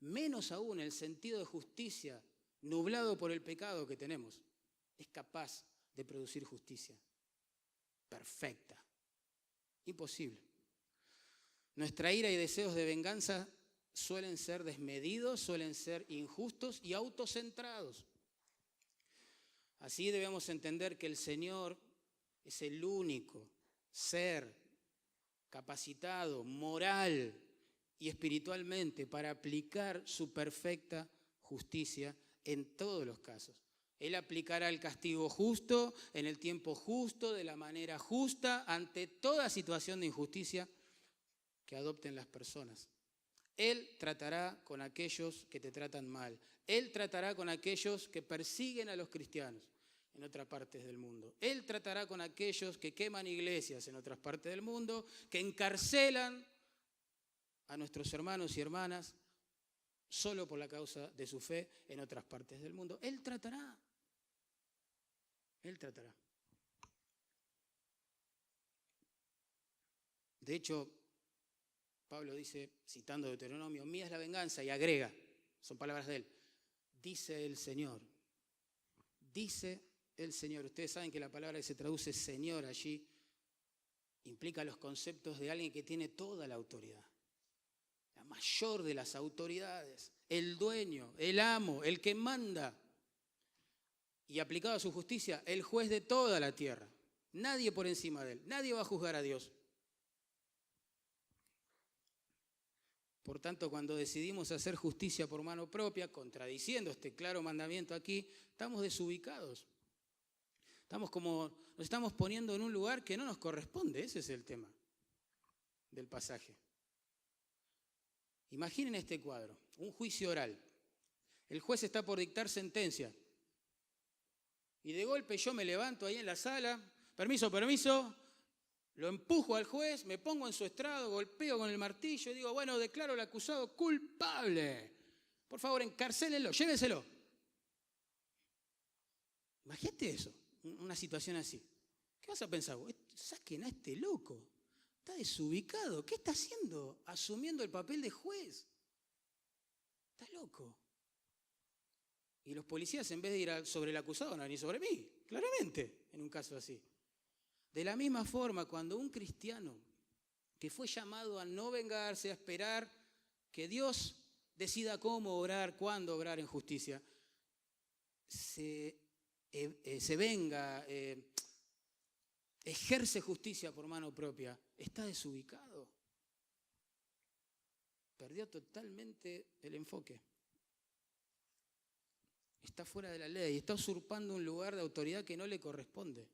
Menos aún el sentido de justicia nublado por el pecado que tenemos es capaz de producir justicia perfecta. Imposible. Nuestra ira y deseos de venganza suelen ser desmedidos, suelen ser injustos y autocentrados. Así debemos entender que el Señor es el único ser capacitado, moral y espiritualmente para aplicar su perfecta justicia en todos los casos. Él aplicará el castigo justo, en el tiempo justo, de la manera justa, ante toda situación de injusticia que adopten las personas. Él tratará con aquellos que te tratan mal. Él tratará con aquellos que persiguen a los cristianos en otras partes del mundo. Él tratará con aquellos que queman iglesias en otras partes del mundo, que encarcelan a nuestros hermanos y hermanas solo por la causa de su fe en otras partes del mundo. Él tratará. Él tratará. De hecho, Pablo dice, citando Deuteronomio, mía es la venganza, y agrega, son palabras de él, dice el Señor. Dice el Señor. Ustedes saben que la palabra que se traduce Señor allí implica los conceptos de alguien que tiene toda la autoridad. La mayor de las autoridades, el dueño, el amo, el que manda. Y aplicado a su justicia, el juez de toda la tierra. Nadie por encima de él, nadie va a juzgar a Dios. Por tanto, cuando decidimos hacer justicia por mano propia, contradiciendo este claro mandamiento aquí, estamos desubicados. Nos estamos poniendo en un lugar que no nos corresponde. Ese es el tema del pasaje. Imaginen este cuadro, un juicio oral. El juez está por dictar sentencia. Y de golpe yo me levanto ahí en la sala, permiso, lo empujo al juez, me pongo en su estrado, golpeo con el martillo y digo, bueno, declaro al acusado culpable. Por favor, encarcélenlo, llévenselo. Imagínate eso, una situación así. ¿Qué vas a pensar vos? Saquen a este loco. Está desubicado. ¿Qué está haciendo? Asumiendo el papel de juez. Está loco. Y los policías, en vez de ir sobre el acusado, van a venir sobre mí, claramente, en un caso así. De la misma forma, cuando un cristiano que fue llamado a no vengarse, a esperar que Dios decida cómo obrar, cuándo obrar en justicia, se venga, ejerce justicia por mano propia, está desubicado. Perdió totalmente el enfoque. Está fuera de la ley, está usurpando un lugar de autoridad que no le corresponde.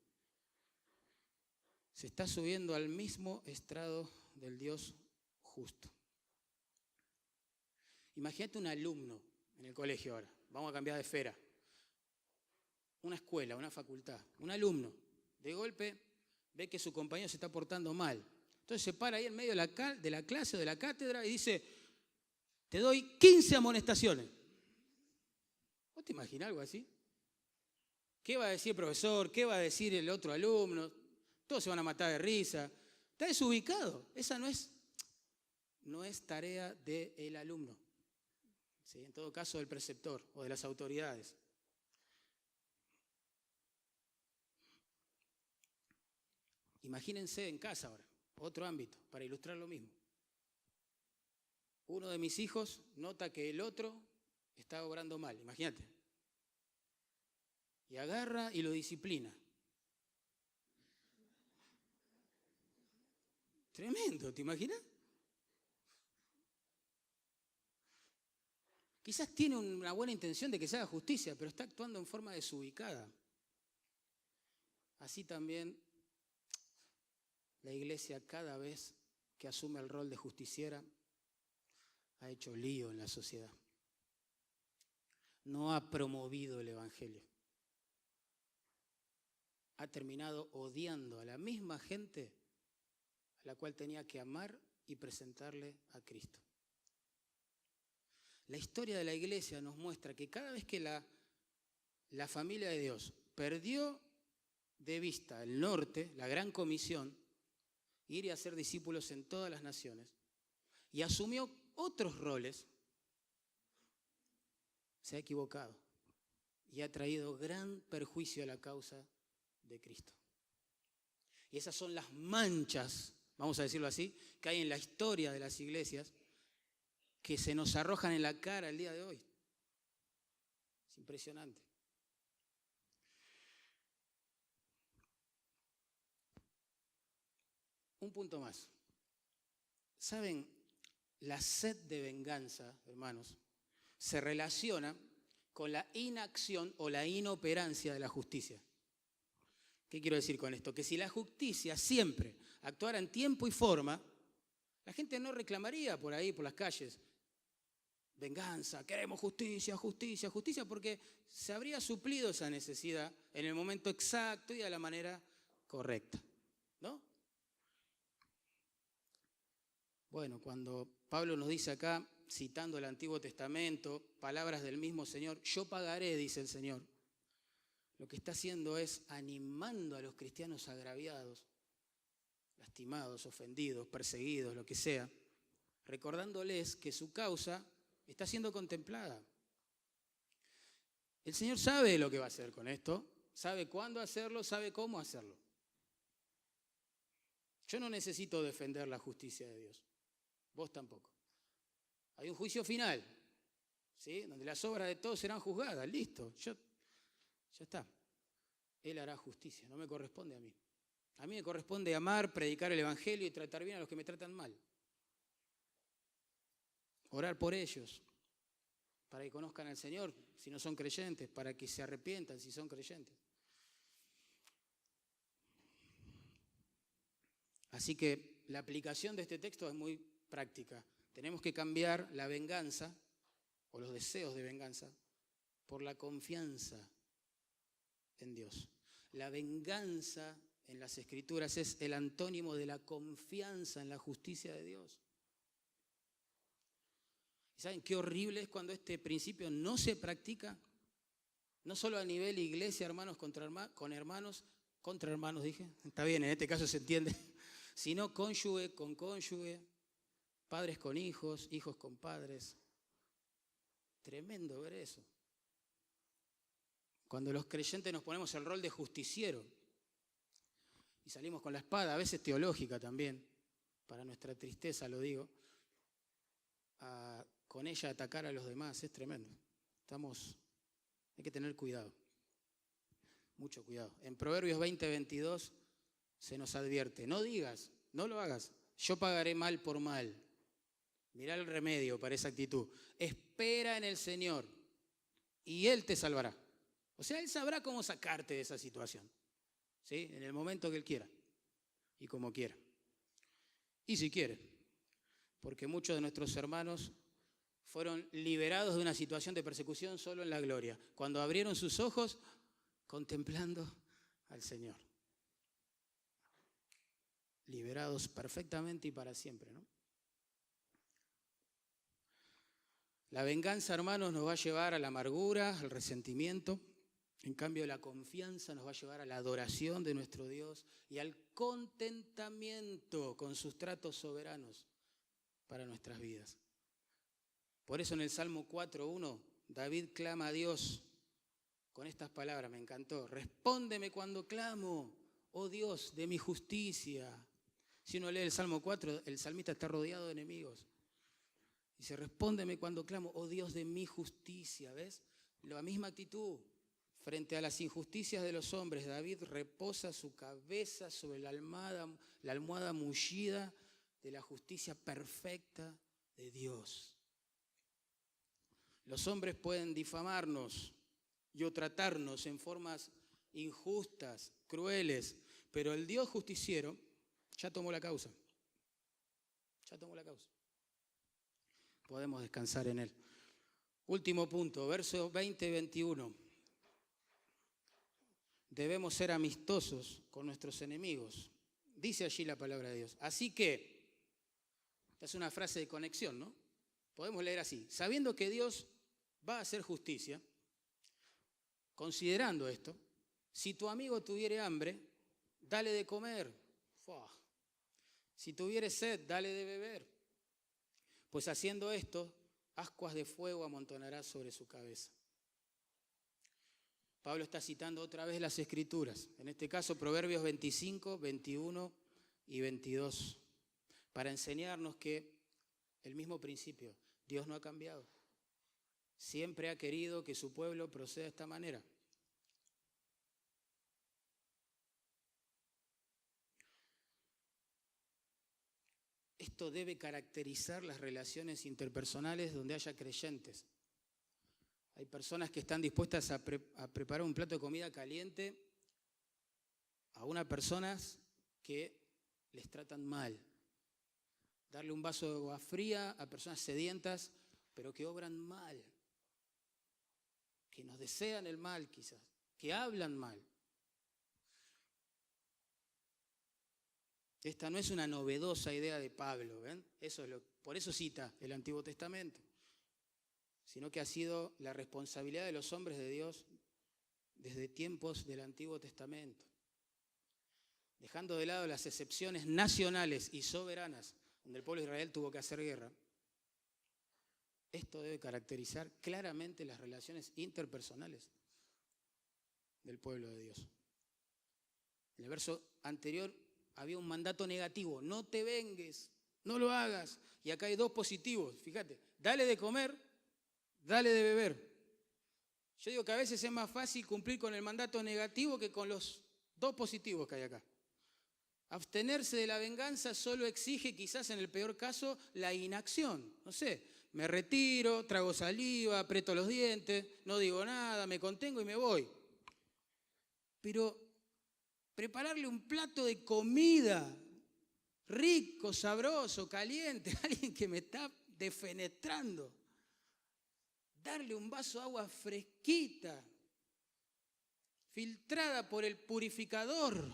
Se está subiendo al mismo estrado del Dios justo. Imagínate un alumno en el colegio ahora, vamos a cambiar de esfera. Una escuela, una facultad, un alumno, de golpe ve que su compañero se está portando mal. Entonces se para ahí en medio de la clase o de la cátedra y dice, te doy 15 amonestaciones. ¿Vos te imaginás algo así? ¿Qué va a decir el profesor? ¿Qué va a decir el otro alumno? Todos se van a matar de risa. Está desubicado. Esa no es tarea del alumno. ¿Sí? En todo caso, del preceptor o de las autoridades. Imagínense en casa ahora, otro ámbito, para ilustrar lo mismo. Uno de mis hijos nota que el otro está obrando mal, imagínate. Y agarra y lo disciplina. Tremendo, ¿te imaginas? Quizás tiene una buena intención de que se haga justicia, pero está actuando en forma desubicada. Así también la iglesia, cada vez que asume el rol de justiciera, ha hecho lío en la sociedad. No ha promovido el evangelio. Ha terminado odiando a la misma gente a la cual tenía que amar y presentarle a Cristo. La historia de la iglesia nos muestra que cada vez que la familia de Dios perdió de vista el norte, la gran comisión, ir y hacer discípulos en todas las naciones, y asumió otros roles, se ha equivocado y ha traído gran perjuicio a la causa de Cristo. Y esas son las manchas, vamos a decirlo así, que hay en la historia de las iglesias que se nos arrojan en la cara el día de hoy. Es impresionante. Un punto más. ¿Saben? La sed de venganza, hermanos, se relaciona con la inacción o la inoperancia de la justicia. ¿Qué quiero decir con esto? Que si la justicia siempre actuara en tiempo y forma, la gente no reclamaría por ahí, por las calles, venganza, queremos justicia, justicia, justicia, porque se habría suplido esa necesidad en el momento exacto y de la manera correcta, ¿no? Bueno, cuando Pablo nos dice acá, citando el Antiguo Testamento, palabras del mismo Señor, yo pagaré, dice el Señor, lo que está haciendo es animando a los cristianos agraviados, lastimados, ofendidos, perseguidos, lo que sea, recordándoles que su causa está siendo contemplada. El Señor sabe lo que va a hacer con esto, sabe cuándo hacerlo, sabe cómo hacerlo. Yo no necesito defender la justicia de Dios, vos tampoco. Hay un juicio final, ¿sí? Donde las obras de todos serán juzgadas, listo, ya está. Él hará justicia, no me corresponde a mí. A mí me corresponde amar, predicar el evangelio y tratar bien a los que me tratan mal. Orar por ellos, para que conozcan al Señor si no son creyentes, para que se arrepientan si son creyentes. Así que la aplicación de este texto es muy práctica. Tenemos que cambiar la venganza o los deseos de venganza por la confianza en Dios. La venganza en las Escrituras es el antónimo de la confianza en la justicia de Dios. ¿Y saben qué horrible es cuando este principio no se practica? No solo a nivel iglesia, hermanos con hermanos, contra hermanos dije, está bien, en este caso se entiende, sino cónyuge con cónyuge, padres con hijos, hijos con padres. Tremendo ver eso. Cuando los creyentes nos ponemos el rol de justiciero y salimos con la espada, a veces teológica también, para nuestra tristeza lo digo, con ella atacar a los demás, es tremendo. Hay que tener cuidado, mucho cuidado. En Proverbios 20:22 se nos advierte, no digas, no lo hagas, yo pagaré mal por mal. Mirá el remedio para esa actitud. Espera en el Señor y Él te salvará. O sea, Él sabrá cómo sacarte de esa situación, ¿sí? En el momento que Él quiera y como quiera. Y si quiere, porque muchos de nuestros hermanos fueron liberados de una situación de persecución solo en la gloria, cuando abrieron sus ojos contemplando al Señor. Liberados perfectamente y para siempre, ¿no? La venganza, hermanos, nos va a llevar a la amargura, al resentimiento. En cambio, la confianza nos va a llevar a la adoración de nuestro Dios y al contentamiento con sus tratos soberanos para nuestras vidas. Por eso en el Salmo 4:1, David clama a Dios con estas palabras, me encantó. Respóndeme cuando clamo, oh Dios de mi justicia. Si uno lee el Salmo 4, el salmista está rodeado de enemigos. Dice, respóndeme cuando clamo, oh Dios de mi justicia. ¿Ves? La misma actitud. Frente a las injusticias de los hombres, David reposa su cabeza sobre la almohada mullida de la justicia perfecta de Dios. Los hombres pueden difamarnos y tratarnos en formas injustas, crueles, pero el Dios justiciero ya tomó la causa. Ya tomó la causa. Podemos descansar en Él. Último punto, versos 20 y 21. Debemos ser amistosos con nuestros enemigos. Dice allí la palabra de Dios. Así que, esta es una frase de conexión, ¿no? Podemos leer así. Sabiendo que Dios va a hacer justicia, considerando esto, si tu amigo tuviere hambre, dale de comer. Si tuviere sed, dale de beber. Pues haciendo esto, ascuas de fuego amontonará sobre su cabeza. Pablo está citando otra vez las Escrituras, en este caso Proverbios 25, 21 y 22, para enseñarnos que el mismo principio, Dios no ha cambiado. Siempre ha querido que su pueblo proceda de esta manera. Esto debe caracterizar las relaciones interpersonales donde haya creyentes. Hay personas que están dispuestas a preparar un plato de comida caliente a unas personas que les tratan mal. Darle un vaso de agua fría a personas sedientas, pero que obran mal. Que nos desean el mal quizás, que hablan mal. Esta no es una novedosa idea de Pablo, ¿ven? Por eso cita el Antiguo Testamento, sino que ha sido la responsabilidad de los hombres de Dios desde tiempos del Antiguo Testamento. Dejando de lado las excepciones nacionales y soberanas, donde el pueblo de Israel tuvo que hacer guerra, esto debe caracterizar claramente las relaciones interpersonales del pueblo de Dios. En el verso anterior había un mandato negativo, no te vengues, no lo hagas. Y acá hay dos positivos, fíjate, dale de comer, dale de beber. Yo digo que a veces es más fácil cumplir con el mandato negativo que con los dos positivos que hay acá. Abstenerse de la venganza solo exige, quizás en el peor caso, la inacción. No sé, me retiro, trago saliva, aprieto los dientes, no digo nada, me contengo y me voy. Pero prepararle un plato de comida rico, sabroso, caliente, a alguien que me está defenestrando, darle un vaso de agua fresquita, filtrada por el purificador.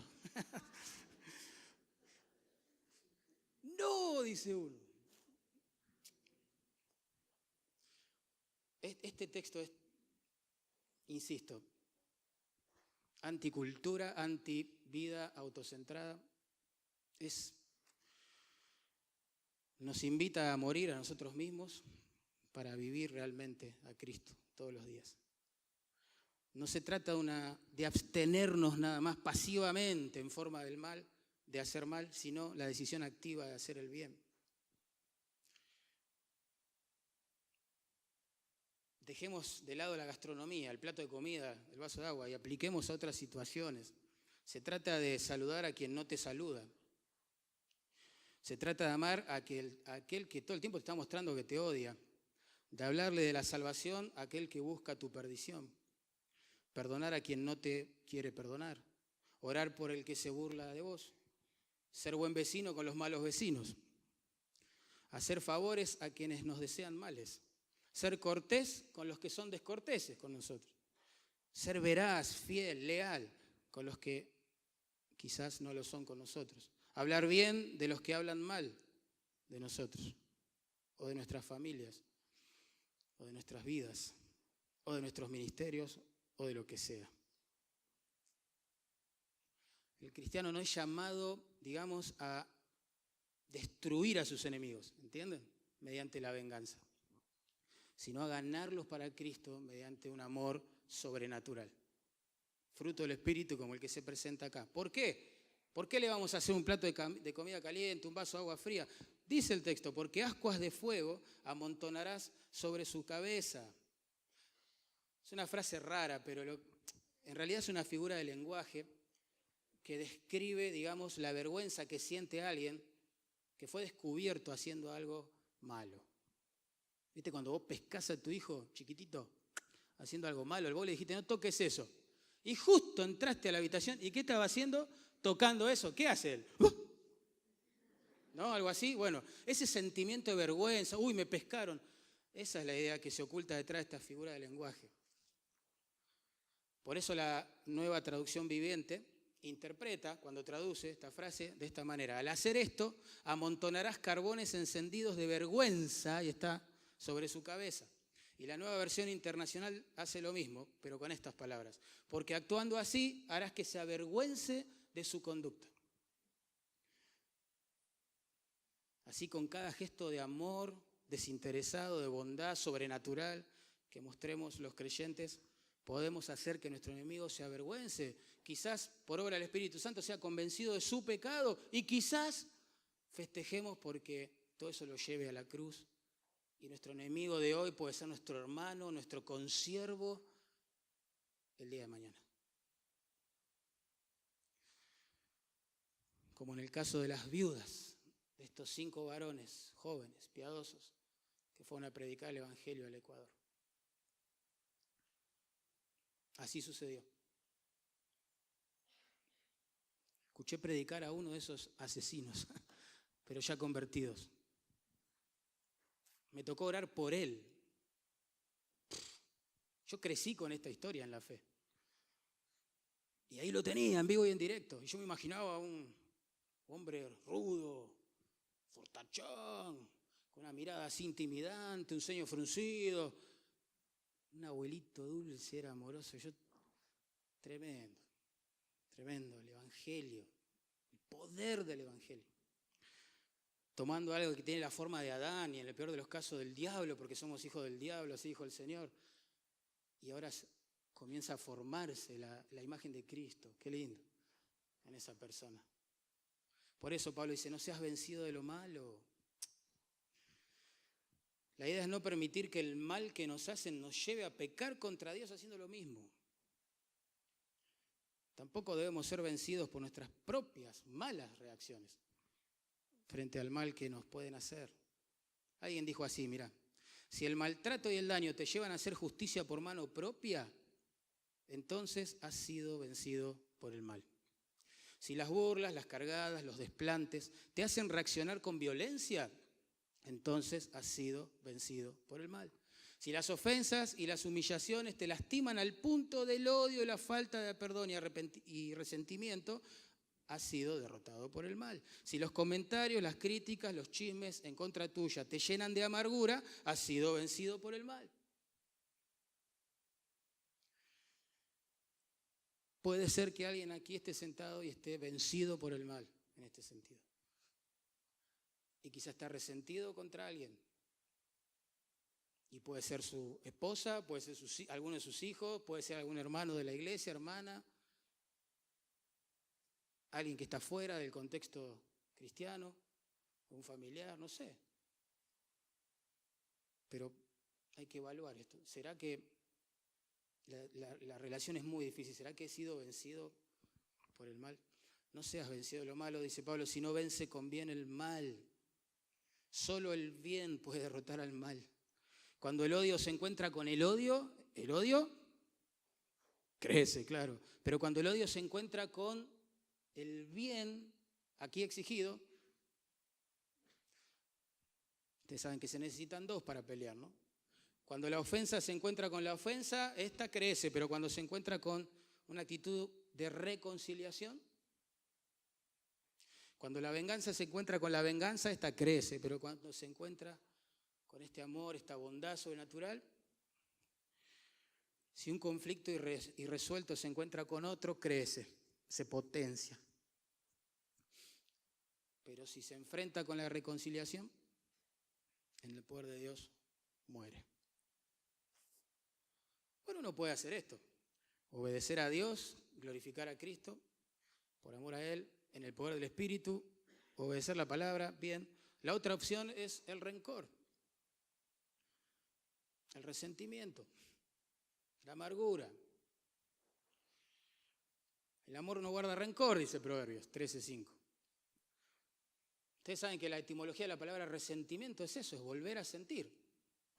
No, dice uno. Este texto es insisto, anticultura, antivida autocentrada, nos invita a morir a nosotros mismos para vivir realmente a Cristo todos los días. No se trata de abstenernos nada más pasivamente en forma del mal, de hacer mal, sino la decisión activa de hacer el bien. Dejemos de lado la gastronomía, el plato de comida, el vaso de agua y apliquemos a otras situaciones. Se trata de saludar a quien no te saluda. Se trata de amar a aquel que todo el tiempo te está mostrando que te odia. De hablarle de la salvación a aquel que busca tu perdición. Perdonar a quien no te quiere perdonar. Orar por el que se burla de vos. Ser buen vecino con los malos vecinos. Hacer favores a quienes nos desean males. Ser cortés con los que son descorteses con nosotros. Ser veraz, fiel, leal con los que quizás no lo son con nosotros. Hablar bien de los que hablan mal de nosotros, o de nuestras familias, o de nuestras vidas, o de nuestros ministerios, o de lo que sea. El cristiano no es llamado, digamos, a destruir a sus enemigos, ¿entienden? Mediante la venganza, sino a ganarlos para Cristo mediante un amor sobrenatural. Fruto del Espíritu como el que se presenta acá. ¿Por qué? ¿Por qué le vamos a hacer un plato de comida caliente, un vaso de agua fría? Dice el texto, porque ascuas de fuego amontonarás sobre su cabeza. Es una frase rara, pero en realidad es una figura de lenguaje que describe, digamos, la vergüenza que siente alguien que fue descubierto haciendo algo malo. ¿Viste cuando vos pescás a tu hijo chiquitito haciendo algo malo? Vos le dijiste, no toques eso. Y justo entraste a la habitación, ¿y qué estaba haciendo? Tocando eso. ¿Qué hace él? ¿No? Algo así. Bueno, ese sentimiento de vergüenza, uy, me pescaron. Esa es la idea que se oculta detrás de esta figura de lenguaje. Por eso la Nueva Traducción Viviente interpreta, cuando traduce esta frase, de esta manera. Al hacer esto, amontonarás carbones encendidos de vergüenza, y está, sobre su cabeza. Y la Nueva Versión Internacional hace lo mismo, pero con estas palabras. Porque actuando así, harás que se avergüence de su conducta. Así, con cada gesto de amor desinteresado, de bondad sobrenatural que mostremos los creyentes, podemos hacer que nuestro enemigo se avergüence. Quizás por obra del Espíritu Santo sea convencido de su pecado y quizás festejemos porque todo eso lo lleve a la cruz. Y nuestro enemigo de hoy puede ser nuestro hermano, nuestro consiervo el día de mañana. Como en el caso de las viudas, de estos 5 varones jóvenes, piadosos, que fueron a predicar el Evangelio al Ecuador. Así sucedió. Escuché predicar a uno de esos asesinos, pero ya convertidos. Me tocó orar por él. Yo crecí con esta historia en la fe. Y ahí lo tenía, en vivo y en directo. Y yo me imaginaba a un hombre rudo, fortachón, con una mirada así intimidante, un ceño fruncido. Un abuelito dulce, era amoroso. Tremendo, tremendo, el Evangelio, el poder del Evangelio. Tomando algo que tiene la forma de Adán y en el peor de los casos del diablo, porque somos hijos del diablo, así dijo el Señor. Y ahora comienza a formarse la imagen de Cristo. Qué lindo en esa persona. Por eso Pablo dice, no seas vencido de lo malo. La idea es no permitir que el mal que nos hacen nos lleve a pecar contra Dios haciendo lo mismo. Tampoco debemos ser vencidos por nuestras propias malas reacciones frente al mal que nos pueden hacer. Alguien dijo así, mira, si el maltrato y el daño te llevan a hacer justicia por mano propia, entonces has sido vencido por el mal. Si las burlas, las cargadas, los desplantes te hacen reaccionar con violencia, entonces has sido vencido por el mal. Si las ofensas y las humillaciones te lastiman al punto del odio y la falta de perdón y resentimiento, has sido derrotado por el mal. Si los comentarios, las críticas, los chismes en contra tuya te llenan de amargura, has sido vencido por el mal. Puede ser que alguien aquí esté sentado y esté vencido por el mal, en este sentido. Y quizá está resentido contra alguien. Y puede ser su esposa, puede ser alguno de sus hijos, puede ser algún hermano de la iglesia, hermana, alguien que está fuera del contexto cristiano, un familiar, no sé. Pero hay que evaluar esto. ¿Será que la relación es muy difícil? ¿Será que he sido vencido por el mal? No seas vencido de lo malo, dice Pablo, si no vence con bien el mal. Solo el bien puede derrotar al mal. Cuando el odio se encuentra con el odio crece, claro. Pero cuando el odio se encuentra con el bien aquí exigido, ustedes saben que se necesitan dos para pelear, ¿no? Cuando la ofensa se encuentra con la ofensa, esta crece, pero cuando se encuentra con una actitud de reconciliación, cuando la venganza se encuentra con la venganza, esta crece, pero cuando se encuentra con este amor, esta bondad sobrenatural, si un conflicto irresuelto se encuentra con otro, crece, se potencia. Pero si se enfrenta con la reconciliación, en el poder de Dios muere. Bueno, uno puede hacer esto, obedecer a Dios, glorificar a Cristo, por amor a Él, en el poder del Espíritu, obedecer la palabra, bien. La otra opción es el rencor, el resentimiento, la amargura. El amor no guarda rencor, dice Proverbios 13:5. Ustedes saben que la etimología de la palabra resentimiento es eso, es volver a sentir.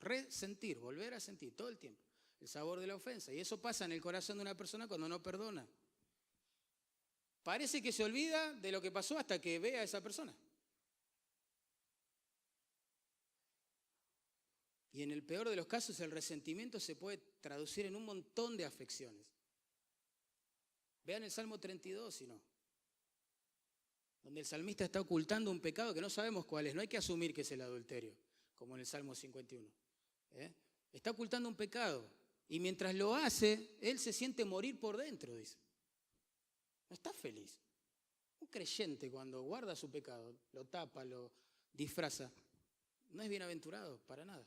Resentir, volver a sentir todo el tiempo. El sabor de la ofensa. Y eso pasa en el corazón de una persona cuando no perdona. Parece que se olvida de lo que pasó hasta que ve a esa persona. Y en el peor de los casos el resentimiento se puede traducir en un montón de afecciones. Vean el Salmo 32, si no. Donde el salmista está ocultando un pecado que no sabemos cuál es. No hay que asumir que es el adulterio, como en el Salmo 51. Está ocultando un pecado. Y mientras lo hace, él se siente morir por dentro, dice. No está feliz. Un creyente cuando guarda su pecado, lo tapa, lo disfraza, no es bienaventurado para nada.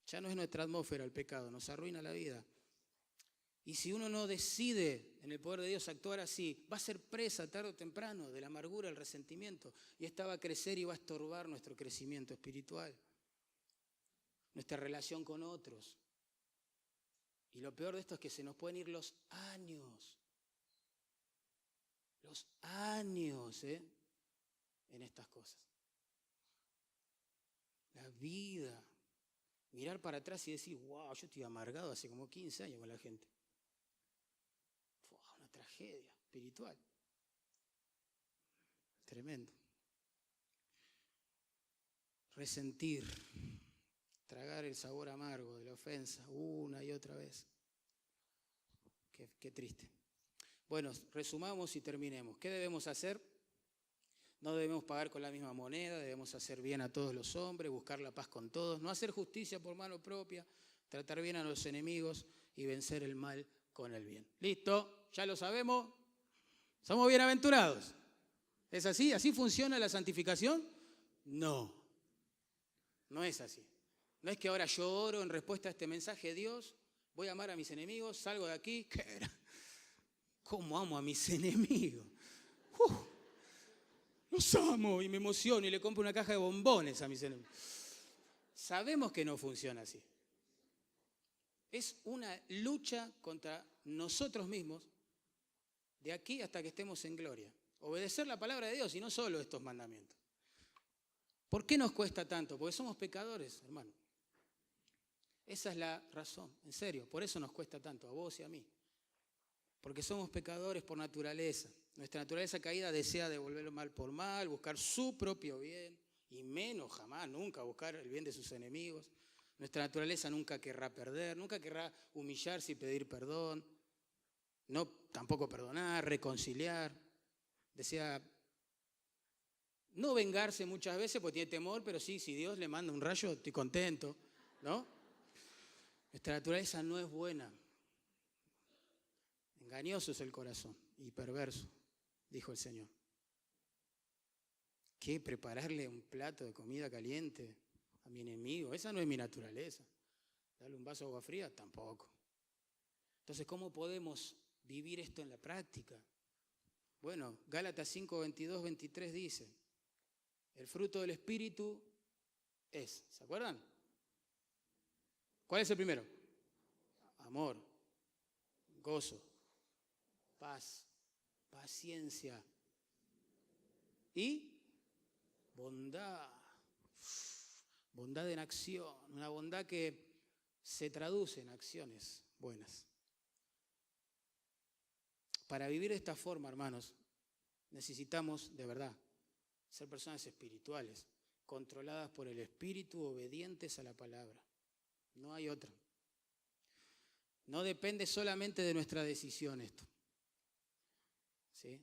Ya no es nuestra atmósfera el pecado, nos arruina la vida. Y si uno no decide en el poder de Dios actuar así, va a ser presa tarde o temprano de la amargura, el resentimiento. Y esta va a crecer y va a estorbar nuestro crecimiento espiritual, nuestra relación con otros. Y lo peor de esto es que se nos pueden ir los años en estas cosas. La vida. Mirar para atrás y decir, wow, yo estoy amargado hace como 15 años con la gente. Una tragedia espiritual. Tremendo. Resentir, tragar el sabor amargo de la ofensa una y otra vez. Qué triste. Bueno, resumamos y terminemos. ¿Qué debemos hacer? No debemos pagar con la misma moneda, debemos hacer bien a todos los hombres, buscar la paz con todos, no hacer justicia por mano propia, tratar bien a los enemigos y vencer el mal con el bien. ¿Listo? ¿Ya lo sabemos? ¿Somos bienaventurados? ¿Es así? ¿Así funciona la santificación? No, no es así. No es que ahora yo oro en respuesta a este mensaje, Dios, voy a amar a mis enemigos, salgo de aquí, ¿cómo amo a mis enemigos? Los amo y me emociono y le compro una caja de bombones a mis enemigos. Sabemos que no funciona así. Es una lucha contra nosotros mismos de aquí hasta que estemos en gloria. Obedecer la palabra de Dios y no solo estos mandamientos. ¿Por qué nos cuesta tanto? Porque somos pecadores, hermano. Esa es la razón, en serio. Por eso nos cuesta tanto, a vos y a mí. Porque somos pecadores por naturaleza. Nuestra naturaleza caída desea devolver el mal por mal, buscar su propio bien, y menos, jamás, nunca buscar el bien de sus enemigos. Nuestra naturaleza nunca querrá perder, nunca querrá humillarse y pedir perdón, no tampoco perdonar, reconciliar. Desea no vengarse muchas veces porque tiene temor, pero sí, si Dios le manda un rayo, estoy contento, ¿no? Nuestra naturaleza no es buena. Engañoso es el corazón y perverso, dijo el Señor. ¿Qué? ¿Prepararle un plato de comida caliente a mi enemigo? Esa no es mi naturaleza. ¿Darle un vaso de agua fría? Tampoco. Entonces, ¿cómo podemos vivir esto en la práctica? Bueno, Gálatas 5, 22, 23 dice, el fruto del Espíritu es, ¿se acuerdan? ¿Cuál es el primero? Amor, gozo, paz, paciencia y bondad. Bondad en acción, una bondad que se traduce en acciones buenas. Para vivir de esta forma, hermanos, necesitamos de verdad ser personas espirituales, controladas por el Espíritu, obedientes a la palabra. No hay otra. No depende solamente de nuestra decisión esto. ¿Sí?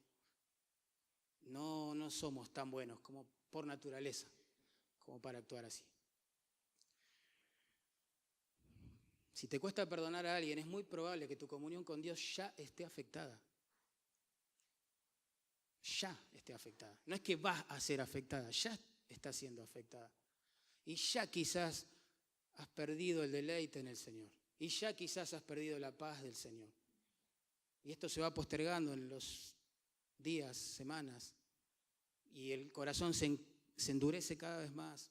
No somos tan buenos como por naturaleza, como para actuar así. Si te cuesta perdonar a alguien, es muy probable que tu comunión con Dios ya esté afectada. Ya esté afectada. No es que va a ser afectada, ya está siendo afectada. Y ya quizás has perdido el deleite en el Señor. Y ya quizás has perdido la paz del Señor. Y esto se va postergando en los días, semanas. Y el corazón se endurece cada vez más.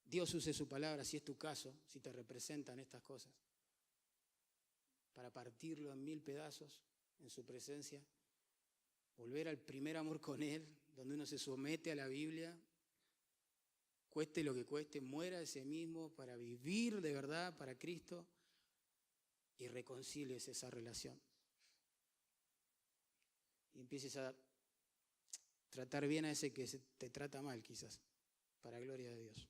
Dios use su palabra, si es tu caso, si te representan estas cosas, para partirlo en 1000 pedazos en su presencia, volver al primer amor con Él, donde uno se somete a la Biblia, cueste lo que cueste, muera de sí mismo para vivir de verdad para Cristo y reconcilies esa relación. Y empieces a tratar bien a ese que te trata mal quizás, para gloria de Dios.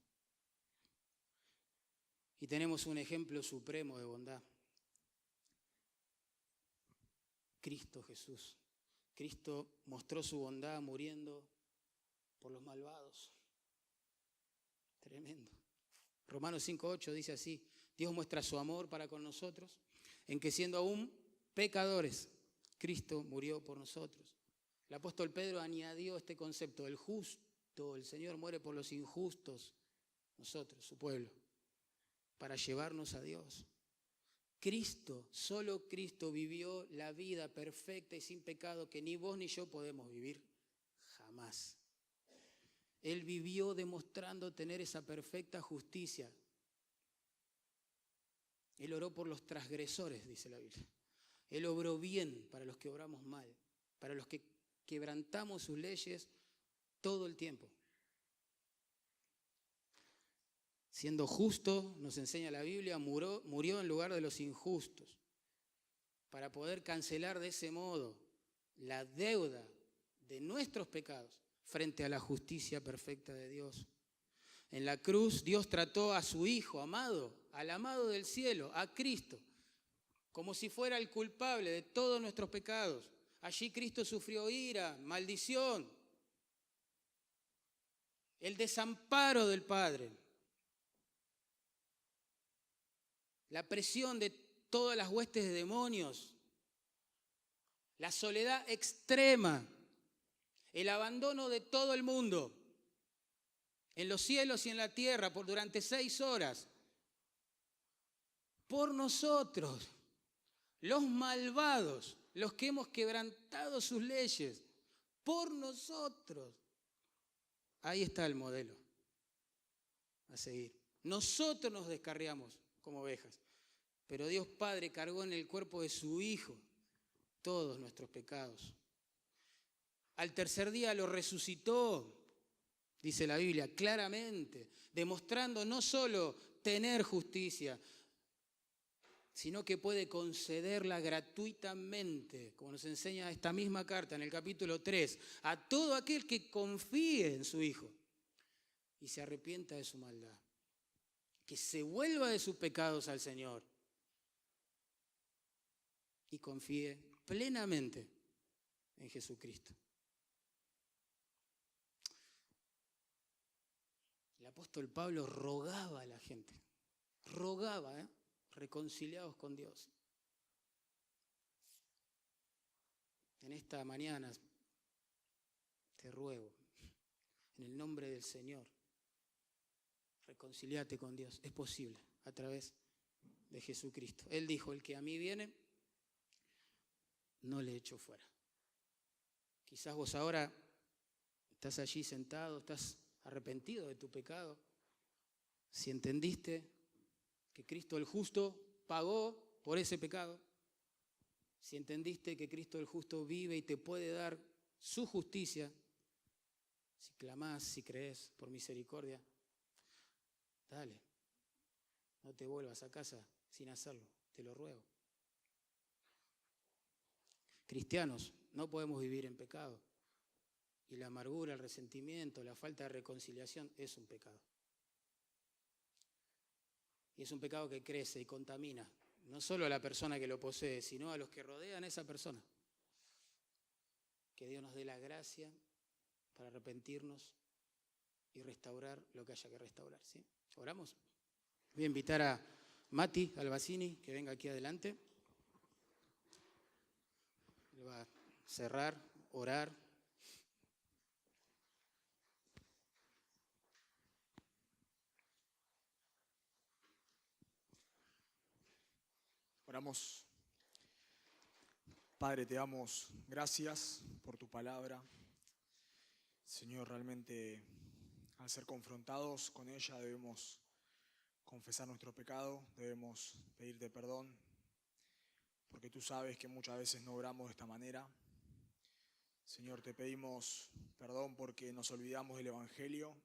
Y tenemos un ejemplo supremo de bondad. Cristo Jesús. Cristo mostró su bondad muriendo por los malvados. Tremendo. Romanos 5:8 dice así, Dios muestra su amor para con nosotros, en que siendo aún pecadores, Cristo murió por nosotros. El apóstol Pedro añadió este concepto, el justo, el Señor muere por los injustos, nosotros, su pueblo, para llevarnos a Dios. Cristo, solo Cristo vivió la vida perfecta y sin pecado que ni vos ni yo podemos vivir jamás. Él vivió demostrando tener esa perfecta justicia. Él oró por los transgresores, dice la Biblia. Él obró bien para los que obramos mal, para los que quebrantamos sus leyes todo el tiempo. Siendo justo, nos enseña la Biblia, murió en lugar de los injustos, para poder cancelar de ese modo la deuda de nuestros pecados frente a la justicia perfecta de Dios. En la cruz Dios trató a su Hijo amado, al amado del cielo, a Cristo, como si fuera el culpable de todos nuestros pecados. Allí Cristo sufrió ira, maldición, el desamparo del Padre, la presión de todas las huestes de demonios, la soledad extrema, el abandono de todo el mundo, en los cielos y en la tierra, durante 6 horas, por nosotros, los malvados, los que hemos quebrantado sus leyes, por nosotros. Ahí está el modelo a seguir. Nosotros nos descarriamos como ovejas, pero Dios Padre cargó en el cuerpo de su Hijo todos nuestros pecados. Al tercer día lo resucitó, dice la Biblia claramente, demostrando no solo tener justicia, sino que puede concederla gratuitamente, como nos enseña esta misma carta en el capítulo 3, a todo aquel que confíe en su Hijo y se arrepienta de su maldad, que se vuelva de sus pecados al Señor y confíe plenamente en Jesucristo. El apóstol Pablo rogaba a la gente, reconciliados con Dios. En esta mañana te ruego, en el nombre del Señor, reconciliate con Dios. Es posible a través de Jesucristo. Él dijo, el que a mí viene, no le echo fuera. Quizás vos ahora estás allí sentado, estás arrepentido de tu pecado. Si entendiste que Cristo el justo pagó por ese pecado, si entendiste que Cristo el justo vive y te puede dar su justicia, si clamás, si crees por misericordia, dale, no te vuelvas a casa sin hacerlo, te lo ruego. Cristianos, no podemos vivir en pecado. Y la amargura, el resentimiento, la falta de reconciliación es un pecado. Y es un pecado que crece y contamina, no solo a la persona que lo posee, sino a los que rodean a esa persona. Que Dios nos dé la gracia para arrepentirnos y restaurar lo que haya que restaurar, ¿sí? ¿Oramos? Voy a invitar a Mati Albacini que venga aquí adelante. Él va a cerrar, orar. Oramos. Padre, te damos gracias por tu palabra. Señor, realmente al ser confrontados con ella debemos confesar nuestro pecado, debemos pedirte perdón, porque tú sabes que muchas veces no oramos de esta manera. Señor, te pedimos perdón porque nos olvidamos del Evangelio,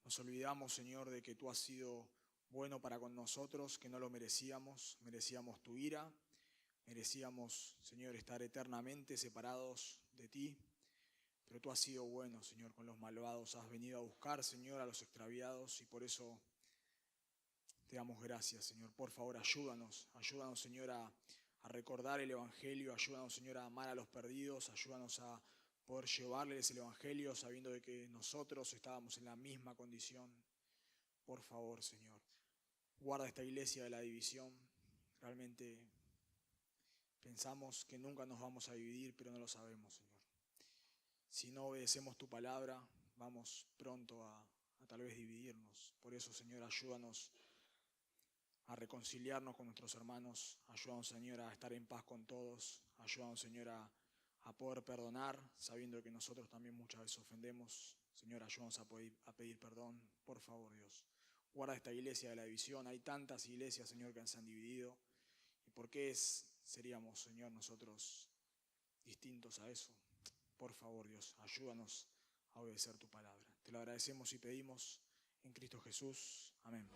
nos olvidamos, Señor, de que tú has sido bueno para con nosotros, que no lo merecíamos tu ira, merecíamos, Señor, estar eternamente separados de ti, pero tú has sido bueno, Señor, con los malvados, has venido a buscar, Señor, a los extraviados y por eso te damos gracias, Señor. Por favor, ayúdanos, Señor, a recordar el Evangelio, ayúdanos, Señor, a amar a los perdidos, ayúdanos a poder llevarles el Evangelio sabiendo de que nosotros estábamos en la misma condición. Por favor, Señor, guarda esta iglesia de la división. Realmente pensamos que nunca nos vamos a dividir, pero no lo sabemos, Señor. Si no obedecemos tu palabra, vamos pronto a tal vez dividirnos. Por eso, Señor, ayúdanos a reconciliarnos con nuestros hermanos. Ayúdanos, Señor, a estar en paz con todos. Ayúdanos, Señor, a poder perdonar, sabiendo que nosotros también muchas veces ofendemos. Señor, ayúdanos a pedir perdón. Por favor, Dios. Guarda esta iglesia de la división. Hay tantas iglesias, Señor, que se han dividido. ¿Y por qué seríamos, Señor, nosotros distintos a eso? Por favor, Dios, ayúdanos a obedecer tu palabra. Te lo agradecemos y pedimos en Cristo Jesús. Amén.